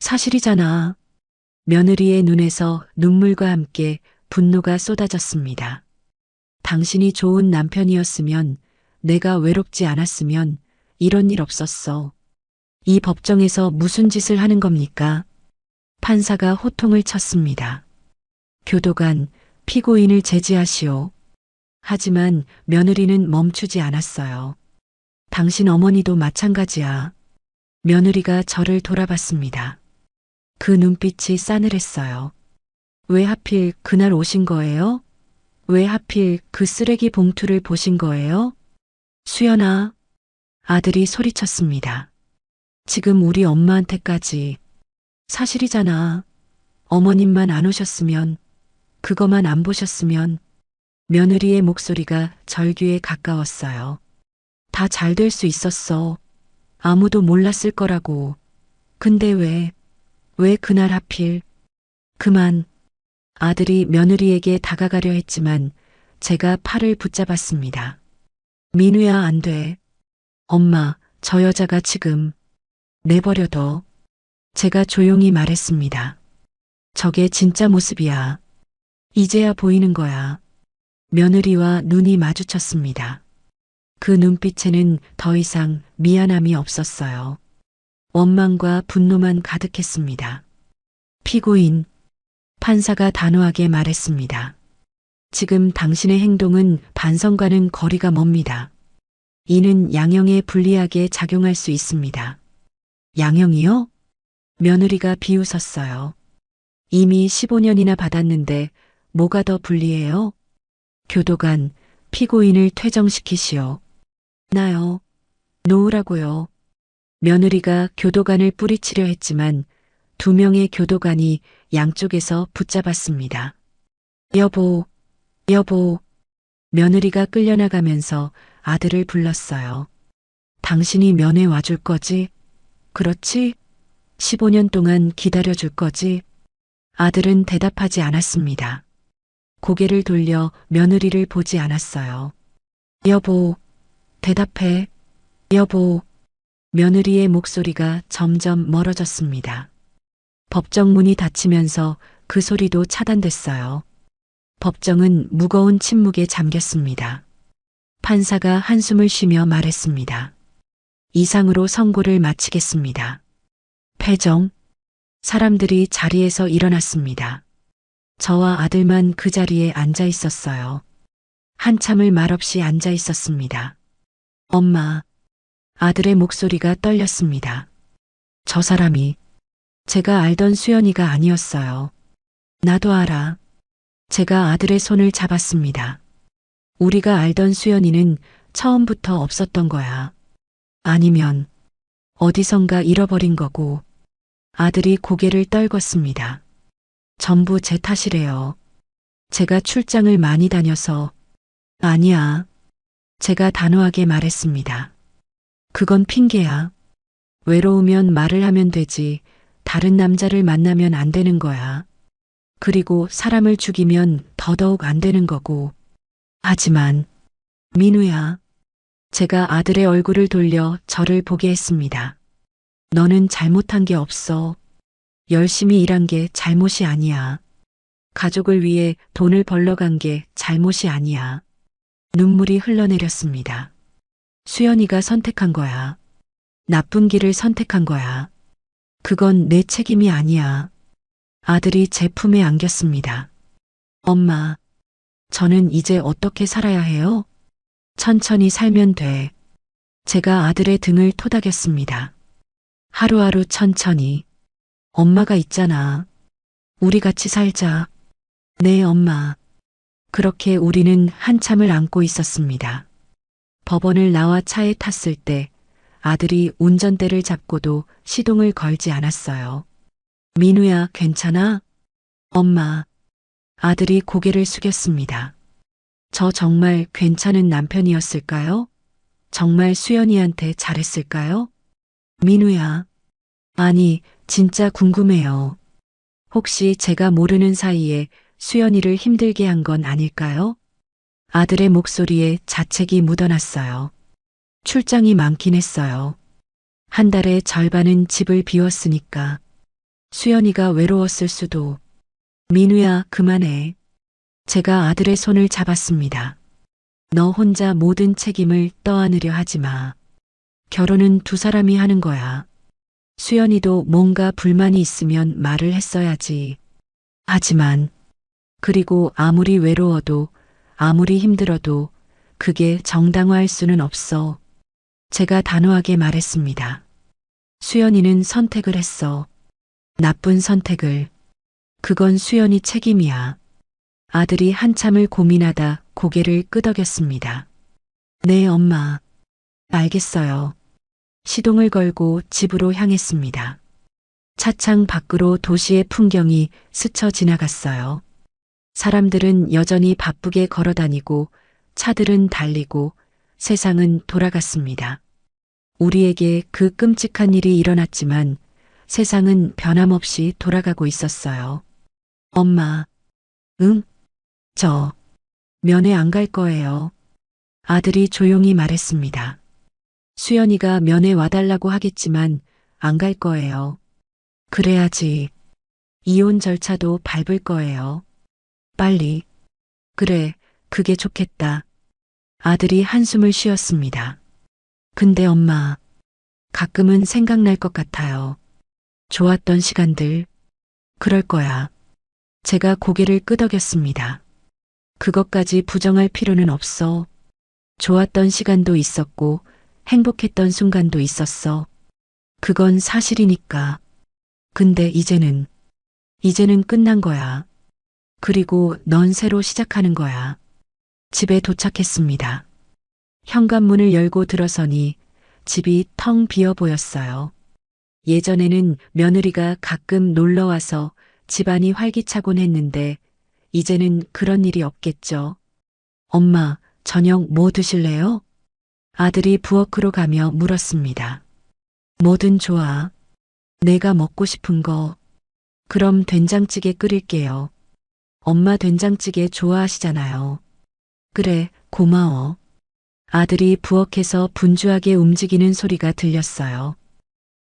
사실이잖아. 며느리의 눈에서 눈물과 함께 분노가 쏟아졌습니다. 당신이 좋은 남편이었으면, 내가 외롭지 않았으면 이런 일 없었어. 이 법정에서 무슨 짓을 하는 겁니까? 판사가 호통을 쳤습니다. 교도관, 피고인을 제지하시오. 하지만 며느리는 멈추지 않았어요. 당신 어머니도 마찬가지야. 며느리가 저를 돌아봤습니다. 그 눈빛이 싸늘했어요. 왜 하필 그날 오신 거예요? 왜 하필 그 쓰레기 봉투를 보신 거예요? 수연아. 아들이 소리쳤습니다. 지금 우리 엄마한테까지. 사실이잖아. 어머님만 안 오셨으면, 그거만 안 보셨으면. 며느리의 목소리가 절규에 가까웠어요. 다 잘 될 수 있었어. 아무도 몰랐을 거라고. 근데 왜 그날 하필. 그만. 아들이 며느리에게 다가가려 했지만 제가 팔을 붙잡았습니다. 민우야, 안 돼. 엄마, 저 여자가 지금. 내버려둬. 제가 조용히 말했습니다. 저게 진짜 모습이야. 이제야 보이는 거야. 며느리와 눈이 마주쳤습니다. 그 눈빛에는 더 이상 미안함이 없었어요. 원망과 분노만 가득했습니다. 피고인, 판사가 단호하게 말했습니다. 지금 당신의 행동은 반성과는 거리가 멉니다. 이는 양형에 불리하게 작용할 수 있습니다. 양형이요? 며느리가 비웃었어요. 이미 15년이나 받았는데 뭐가 더 불리해요? 교도관, 피고인을 퇴정시키시오. 나요. 놓으라고요. 며느리가 교도관을 뿌리치려 했지만 2명의 교도관이 양쪽에서 붙잡았습니다. 여보, 여보. 며느리가 끌려나가면서 아들을 불렀어요. 당신이 면회 와줄 거지? 그렇지? 15년 동안 기다려줄 거지? 아들은 대답하지 않았습니다. 고개를 돌려 며느리를 보지 않았어요. 여보, 대답해. 여보. 며느리의 목소리가 점점 멀어졌습니다. 법정 문이 닫히면서 그 소리도 차단됐어요. 법정은 무거운 침묵에 잠겼습니다. 판사가 한숨을 쉬며 말했습니다. 이상으로 선고를 마치겠습니다. 패정. 사람들이 자리에서 일어났습니다. 저와 아들만 그 자리에 앉아 있었어요. 한참을 말없이 앉아 있었습니다. 엄마. 아들의 목소리가 떨렸습니다. 저 사람이 제가 알던 수연이가 아니었어요. 나도 알아. 제가 아들의 손을 잡았습니다. 우리가 알던 수연이는 처음부터 없었던 거야. 아니면 어디선가 잃어버린 거고. 아들이 고개를 떨궜습니다. 전부 제 탓이래요. 제가 출장을 많이 다녀서. 아니야. 제가 단호하게 말했습니다. 그건 핑계야. 외로우면 말을 하면 되지. 다른 남자를 만나면 안 되는 거야. 그리고 사람을 죽이면 더더욱 안 되는 거고. 하지만, 민우야. 제가 아들의 얼굴을 돌려 저를 보게 했습니다. 너는 잘못한 게 없어. 열심히 일한 게 잘못이 아니야. 가족을 위해 돈을 벌러 간 게 잘못이 아니야. 눈물이 흘러내렸습니다. 수연이가 선택한 거야. 나쁜 길을 선택한 거야. 그건 내 책임이 아니야. 아들이 제 품에 안겼습니다. 엄마, 저는 이제 어떻게 살아야 해요? 천천히 살면 돼. 제가 아들의 등을 토닥였습니다. 하루하루 천천히. 엄마가 있잖아. 우리 같이 살자. 네, 엄마. 그렇게 우리는 한참을 안고 있었습니다. 법원을 나와 차에 탔을 때 아들이 운전대를 잡고도 시동을 걸지 않았어요. 민우야, 괜찮아? 엄마. 아들이 고개를 숙였습니다. 저 정말 괜찮은 남편이었을까요? 정말 수연이한테 잘했을까요? 민우야. 아니, 진짜 궁금해요. 혹시 제가 모르는 사이에 수연이를 힘들게 한 건 아닐까요? 아들의 목소리에 자책이 묻어났어요. 출장이 많긴 했어요. 한 달에 절반은 집을 비웠으니까. 수연이가 외로웠을 수도. 민우야, 그만해. 제가 아들의 손을 잡았습니다. 너 혼자 모든 책임을 떠안으려 하지 마. 결혼은 두 사람이 하는 거야. 수연이도 뭔가 불만이 있으면 말을 했어야지. 하지만, 그리고 아무리 외로워도, 아무리 힘들어도 그게 정당화할 수는 없어. 제가 단호하게 말했습니다. 수연이는 선택을 했어. 나쁜 선택을. 그건 수연이 책임이야. 아들이 한참을 고민하다 고개를 끄덕였습니다. 네, 엄마. 알겠어요. 시동을 걸고 집으로 향했습니다. 차창 밖으로 도시의 풍경이 스쳐 지나갔어요. 사람들은 여전히 바쁘게 걸어 다니고 차들은 달리고 세상은 돌아갔습니다. 우리에게 그 끔찍한 일이 일어났지만 세상은 변함없이 돌아가고 있었어요. 엄마, 응? 저 면회 안 갈 거예요. 아들이 조용히 말했습니다. 수연이가 면회 와달라고 하겠지만 안 갈 거예요. 그래야지. 이혼 절차도 밟을 거예요. 빨리. 그래, 그게 좋겠다. 아들이 한숨을 쉬었습니다. 근데 엄마, 가끔은 생각날 것 같아요. 좋았던 시간들. 그럴 거야. 제가 고개를 끄덕였습니다. 그것까지 부정할 필요는 없어. 좋았던 시간도 있었고 행복했던 순간도 있었어. 그건 사실이니까. 근데 이제는 끝난 거야. 그리고 넌 새로 시작하는 거야. 집에 도착했습니다. 현관문을 열고 들어서니 집이 텅 비어 보였어요. 예전에는 며느리가 가끔 놀러 와서 집안이 활기차곤 했는데 이제는 그런 일이 없겠죠. 엄마, 저녁 뭐 드실래요? 아들이 부엌으로 가며 물었습니다. 뭐든 좋아. 내가 먹고 싶은 거. 그럼 된장찌개 끓일게요. 엄마 된장찌개 좋아하시잖아요. 그래, 고마워. 아들이 부엌에서 분주하게 움직이는 소리가 들렸어요.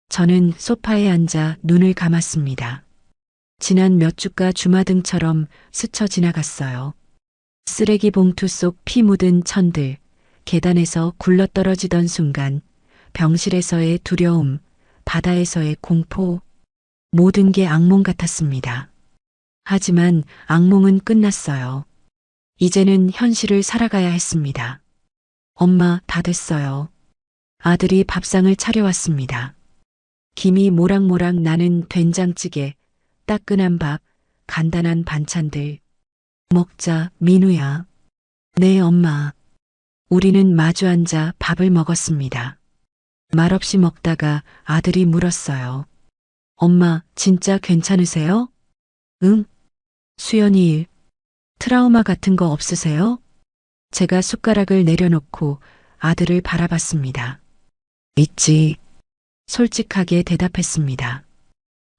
저는 소파에 앉아 눈을 감았습니다. 지난 몇 주가 주마등처럼 스쳐 지나갔어요. 쓰레기 봉투 속 피 묻은 천들, 계단에서 굴러떨어지던 순간, 병실에서의 두려움, 바다에서의 공포, 모든 게 악몽 같았습니다. 하지만 악몽은 끝났어요. 이제는 현실을 살아가야 했습니다. 엄마, 다 됐어요. 아들이 밥상을 차려왔습니다. 김이 모락모락 나는 된장찌개, 따끈한 밥, 간단한 반찬들. 먹자, 민우야. 네, 엄마. 우리는 마주 앉아 밥을 먹었습니다. 말없이 먹다가 아들이 물었어요. 엄마, 진짜 괜찮으세요? 응? 수연이 일, 트라우마 같은 거 없으세요? 제가 숟가락을 내려놓고 아들을 바라봤습니다. 있지. 솔직하게 대답했습니다.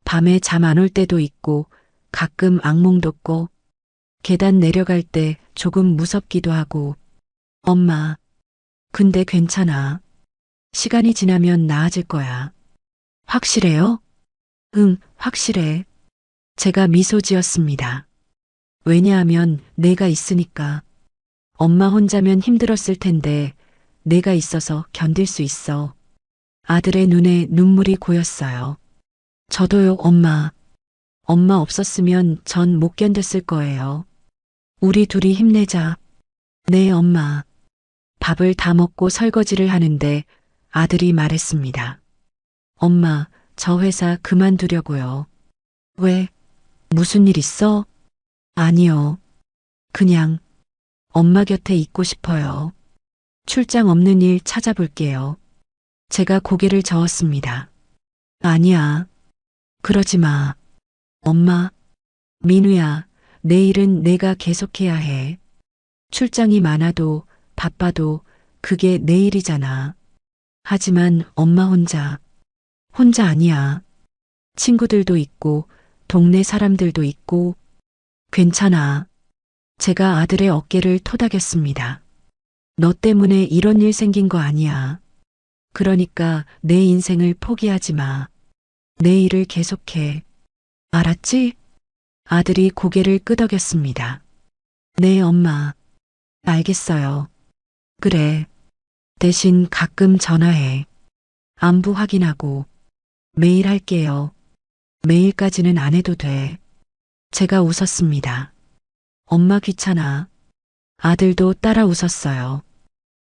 밤에 잠 안 올 때도 있고 가끔 악몽도 꿔. 계단 내려갈 때 조금 무섭기도 하고. 엄마, 근데 괜찮아. 시간이 지나면 나아질 거야. 확실해요? 응, 확실해. 제가 미소 지었습니다. 왜냐하면 내가 있으니까. 엄마 혼자면 힘들었을 텐데 내가 있어서 견딜 수 있어. 아들의 눈에 눈물이 고였어요. 저도요, 엄마. 엄마 없었으면 전 못 견뎠을 거예요. 우리 둘이 힘내자. 네, 엄마. 밥을 다 먹고 설거지를 하는데 아들이 말했습니다. 엄마, 저 회사 그만두려고요. 왜? 무슨 일 있어? 아니요. 그냥 엄마 곁에 있고 싶어요. 출장 없는 일 찾아볼게요. 제가 고개를 저었습니다. 아니야. 그러지 마. 엄마, 민우야, 내일은 내가 계속해야 해. 출장이 많아도 바빠도 그게 내일이잖아. 하지만 엄마 혼자 아니야. 친구들도 있고 동네 사람들도 있고 괜찮아. 제가 아들의 어깨를 토닥였습니다. 너 때문에 이런 일 생긴 거 아니야. 그러니까 내 인생을 포기하지 마. 내 일을 계속해. 알았지? 아들이 고개를 끄덕였습니다. 네, 엄마. 알겠어요. 그래. 대신 가끔 전화해. 안부 확인하고. 매일 할게요. 매일까지는 안 해도 돼. 제가 웃었습니다. 엄마 귀찮아. 아들도 따라 웃었어요.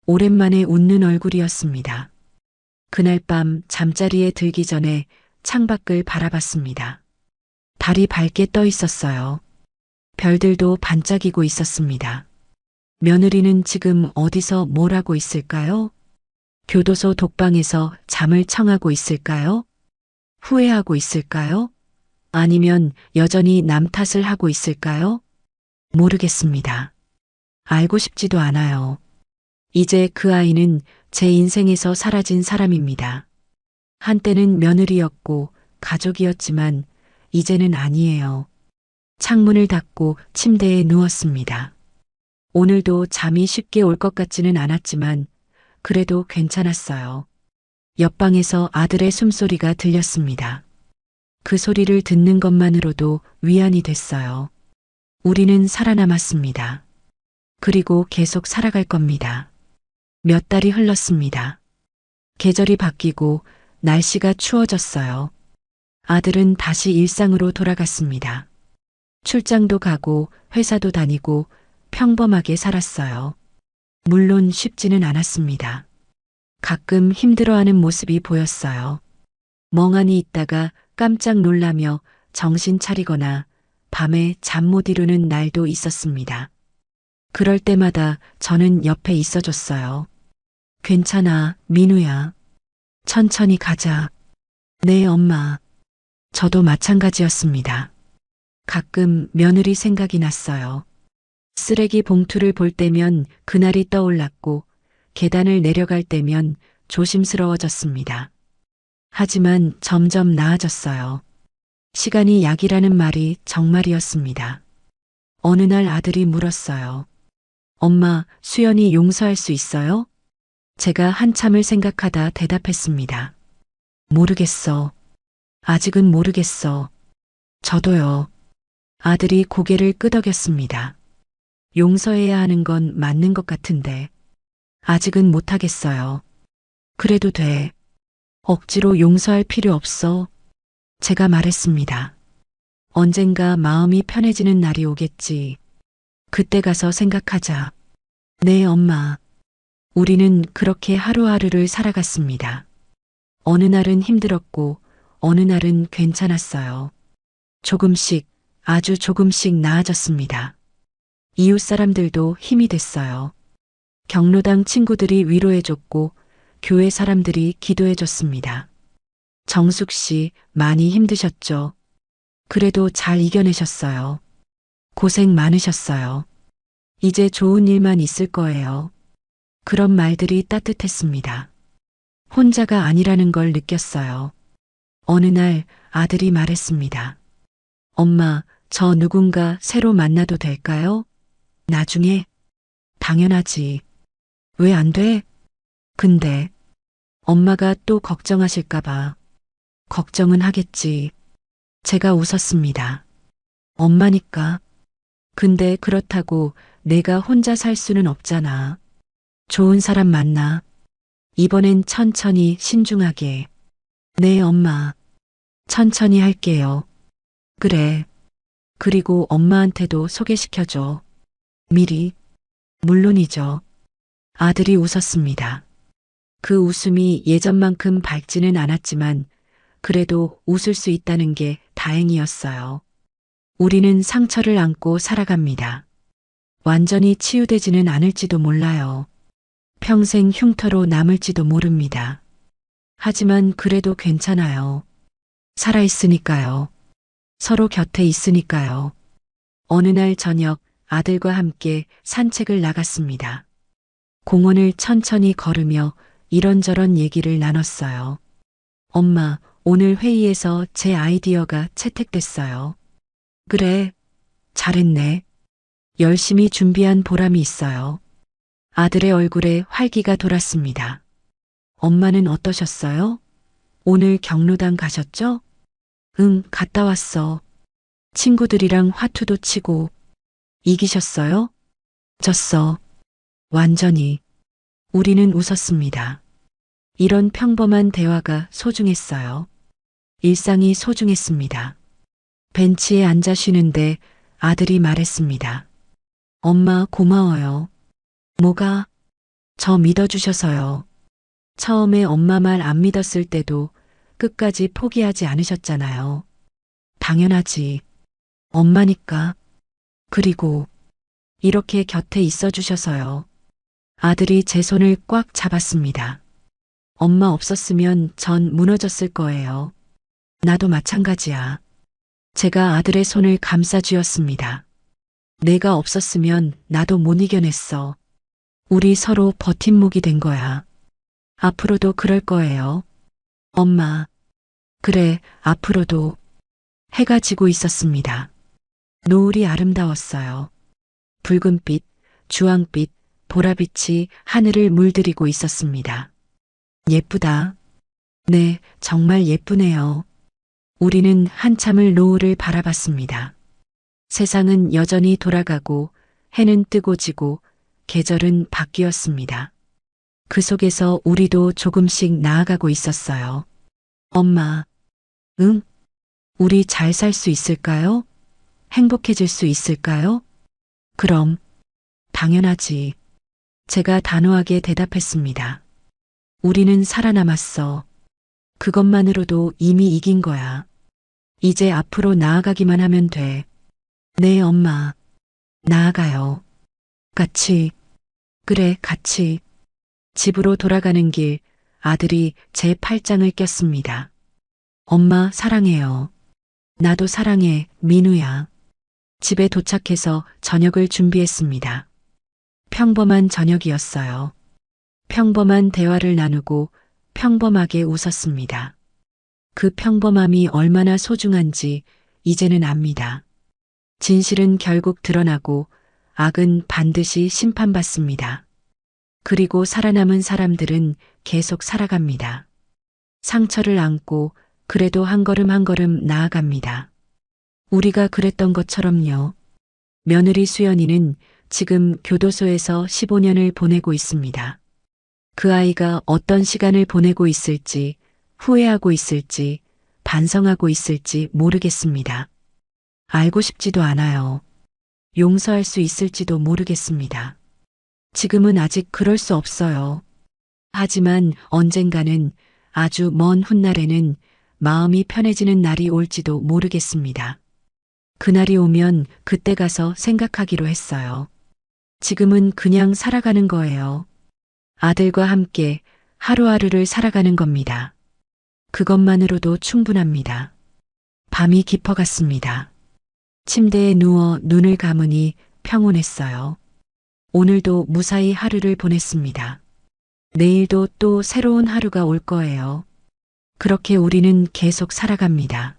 오랜만에 웃는 얼굴이었습니다. 그날 밤 잠자리에 들기 전에 창밖을 바라봤습니다. 달이 밝게 떠 있었어요. 별들도 반짝이고 있었습니다. 며느리는 지금 어디서 뭘 하고 있을까요? 교도소 독방에서 잠을 청하고 있을까요? 후회하고 있을까요? 아니면 여전히 남 탓을 하고 있을까요? 모르겠습니다. 알고 싶지도 않아요. 이제 그 아이는 제 인생에서 사라진 사람입니다. 한때는 며느리였고 가족이었지만 이제는 아니에요. 창문을 닫고 침대에 누웠습니다. 오늘도 잠이 쉽게 올 것 같지는 않았지만 그래도 괜찮았어요. 옆방에서 아들의 숨소리가 들렸습니다. 그 소리를 듣는 것만으로도 위안이 됐어요. 우리는 살아남았습니다. 그리고 계속 살아갈 겁니다. 몇 달이 흘렀습니다. 계절이 바뀌고 날씨가 추워졌어요. 아들은 다시 일상으로 돌아갔습니다. 출장도 가고 회사도 다니고 평범하게 살았어요. 물론 쉽지는 않았습니다. 가끔 힘들어하는 모습이 보였어요. 멍하니 있다가 깜짝 놀라며 정신 차리거나 밤에 잠 못 이루는 날도 있었습니다. 그럴 때마다 저는 옆에 있어줬어요. 괜찮아, 민우야. 천천히 가자. 네, 엄마. 저도 마찬가지였습니다. 가끔 며느리 생각이 났어요. 쓰레기 봉투를 볼 때면 그날이 떠올랐고 계단을 내려갈 때면 조심스러워졌습니다. 하지만 점점 나아졌어요. 시간이 약이라는 말이 정말이었습니다. 어느 날 아들이 물었어요. 엄마, 수연이 용서할 수 있어요? 제가 한참을 생각하다 대답했습니다. 모르겠어. 아직은 모르겠어. 저도요. 아들이 고개를 끄덕였습니다. 용서해야 하는 건 맞는 것 같은데 아직은 못하겠어요. 그래도 돼. 억지로 용서할 필요 없어. 제가 말했습니다. 언젠가 마음이 편해지는 날이 오겠지. 그때 가서 생각하자. 네, 엄마. 우리는 그렇게 하루하루를 살아갔습니다. 어느 날은 힘들었고 어느 날은 괜찮았어요. 조금씩, 아주 조금씩 나아졌습니다. 이웃 사람들도 힘이 됐어요. 경로당 친구들이 위로해줬고 교회 사람들이 기도해줬습니다. 정숙 씨 많이 힘드셨죠? 그래도 잘 이겨내셨어요. 고생 많으셨어요. 이제 좋은 일만 있을 거예요. 그런 말들이 따뜻했습니다. 혼자가 아니라는 걸 느꼈어요. 어느 날 아들이 말했습니다. 엄마, 저 누군가 새로 만나도 될까요? 나중에? 당연하지. 왜 안 돼? 근데 엄마가 또 걱정하실까봐. 걱정은 하겠지. 제가 웃었습니다. 엄마니까. 근데 그렇다고 내가 혼자 살 수는 없잖아. 좋은 사람 만나. 이번엔 천천히 신중하게. 네, 엄마. 천천히 할게요. 그래. 그리고 엄마한테도 소개시켜줘. 미리. 물론이죠. 아들이 웃었습니다. 그 웃음이 예전만큼 밝지는 않았지만 그래도 웃을 수 있다는 게 다행이었어요. 우리는 상처를 안고 살아갑니다. 완전히 치유되지는 않을지도 몰라요. 평생 흉터로 남을지도 모릅니다. 하지만 그래도 괜찮아요. 살아있으니까요. 서로 곁에 있으니까요. 어느 날 저녁 아들과 함께 산책을 나갔습니다. 공원을 천천히 걸으며 이런저런 얘기를 나눴어요. 엄마, 오늘 회의에서 제 아이디어가 채택됐어요. 그래, 잘했네. 열심히 준비한 보람이 있어요. 아들의 얼굴에 활기가 돌았습니다. 엄마는 어떠셨어요? 오늘 경로당 가셨죠? 응, 갔다 왔어. 친구들이랑 화투도 치고. 이기셨어요? 졌어. 완전히. 우리는 웃었습니다. 이런 평범한 대화가 소중했어요. 일상이 소중했습니다. 벤치에 앉아 쉬는데 아들이 말했습니다. 엄마 고마워요. 뭐가? 저 믿어주셔서요. 처음에 엄마 말 안 믿었을 때도 끝까지 포기하지 않으셨잖아요. 당연하지. 엄마니까. 그리고 이렇게 곁에 있어 주셔서요. 아들이 제 손을 꽉 잡았습니다. 엄마 없었으면 전 무너졌을 거예요. 나도 마찬가지야. 제가 아들의 손을 감싸 쥐었습니다. 내가 없었으면 나도 못 이겨냈어. 우리 서로 버팀목이 된 거야. 앞으로도 그럴 거예요. 엄마. 그래, 앞으로도. 해가 지고 있었습니다. 노을이 아름다웠어요. 붉은빛, 주황빛, 보라빛이 하늘을 물들이고 있었습니다. 예쁘다. 네, 정말 예쁘네요. 우리는 한참을 노을을 바라봤습니다. 세상은 여전히 돌아가고 해는 뜨고 지고 계절은 바뀌었습니다. 그 속에서 우리도 조금씩 나아가고 있었어요. 엄마, 응? 우리 잘 살 수 있을까요? 행복해질 수 있을까요? 그럼, 당연하지. 제가 단호하게 대답했습니다. 우리는 살아남았어. 그것만으로도 이미 이긴 거야. 이제 앞으로 나아가기만 하면 돼. 네, 엄마. 나아가요. 같이. 그래, 같이. 집으로 돌아가는 길 아들이 제 팔짱을 꼈습니다. 엄마 사랑해요. 나도 사랑해, 민우야. 집에 도착해서 저녁을 준비했습니다. 평범한 저녁이었어요. 평범한 대화를 나누고 평범하게 웃었습니다. 그 평범함이 얼마나 소중한지 이제는 압니다. 진실은 결국 드러나고 악은 반드시 심판받습니다. 그리고 살아남은 사람들은 계속 살아갑니다. 상처를 안고 그래도 한 걸음 한 걸음 나아갑니다. 우리가 그랬던 것처럼요. 며느리 수연이는 지금 교도소에서 15년을 보내고 있습니다. 그 아이가 어떤 시간을 보내고 있을지, 후회하고 있을지, 반성하고 있을지 모르겠습니다. 알고 싶지도 않아요. 용서할 수 있을지도 모르겠습니다. 지금은 아직 그럴 수 없어요. 하지만 언젠가는 아주 먼 훗날에는 마음이 편해지는 날이 올지도 모르겠습니다. 그날이 오면 그때 가서 생각하기로 했어요. 지금은 그냥 살아가는 거예요. 아들과 함께 하루하루를 살아가는 겁니다. 그것만으로도 충분합니다. 밤이 깊어갔습니다. 침대에 누워 눈을 감으니 평온했어요. 오늘도 무사히 하루를 보냈습니다. 내일도 또 새로운 하루가 올 거예요. 그렇게 우리는 계속 살아갑니다.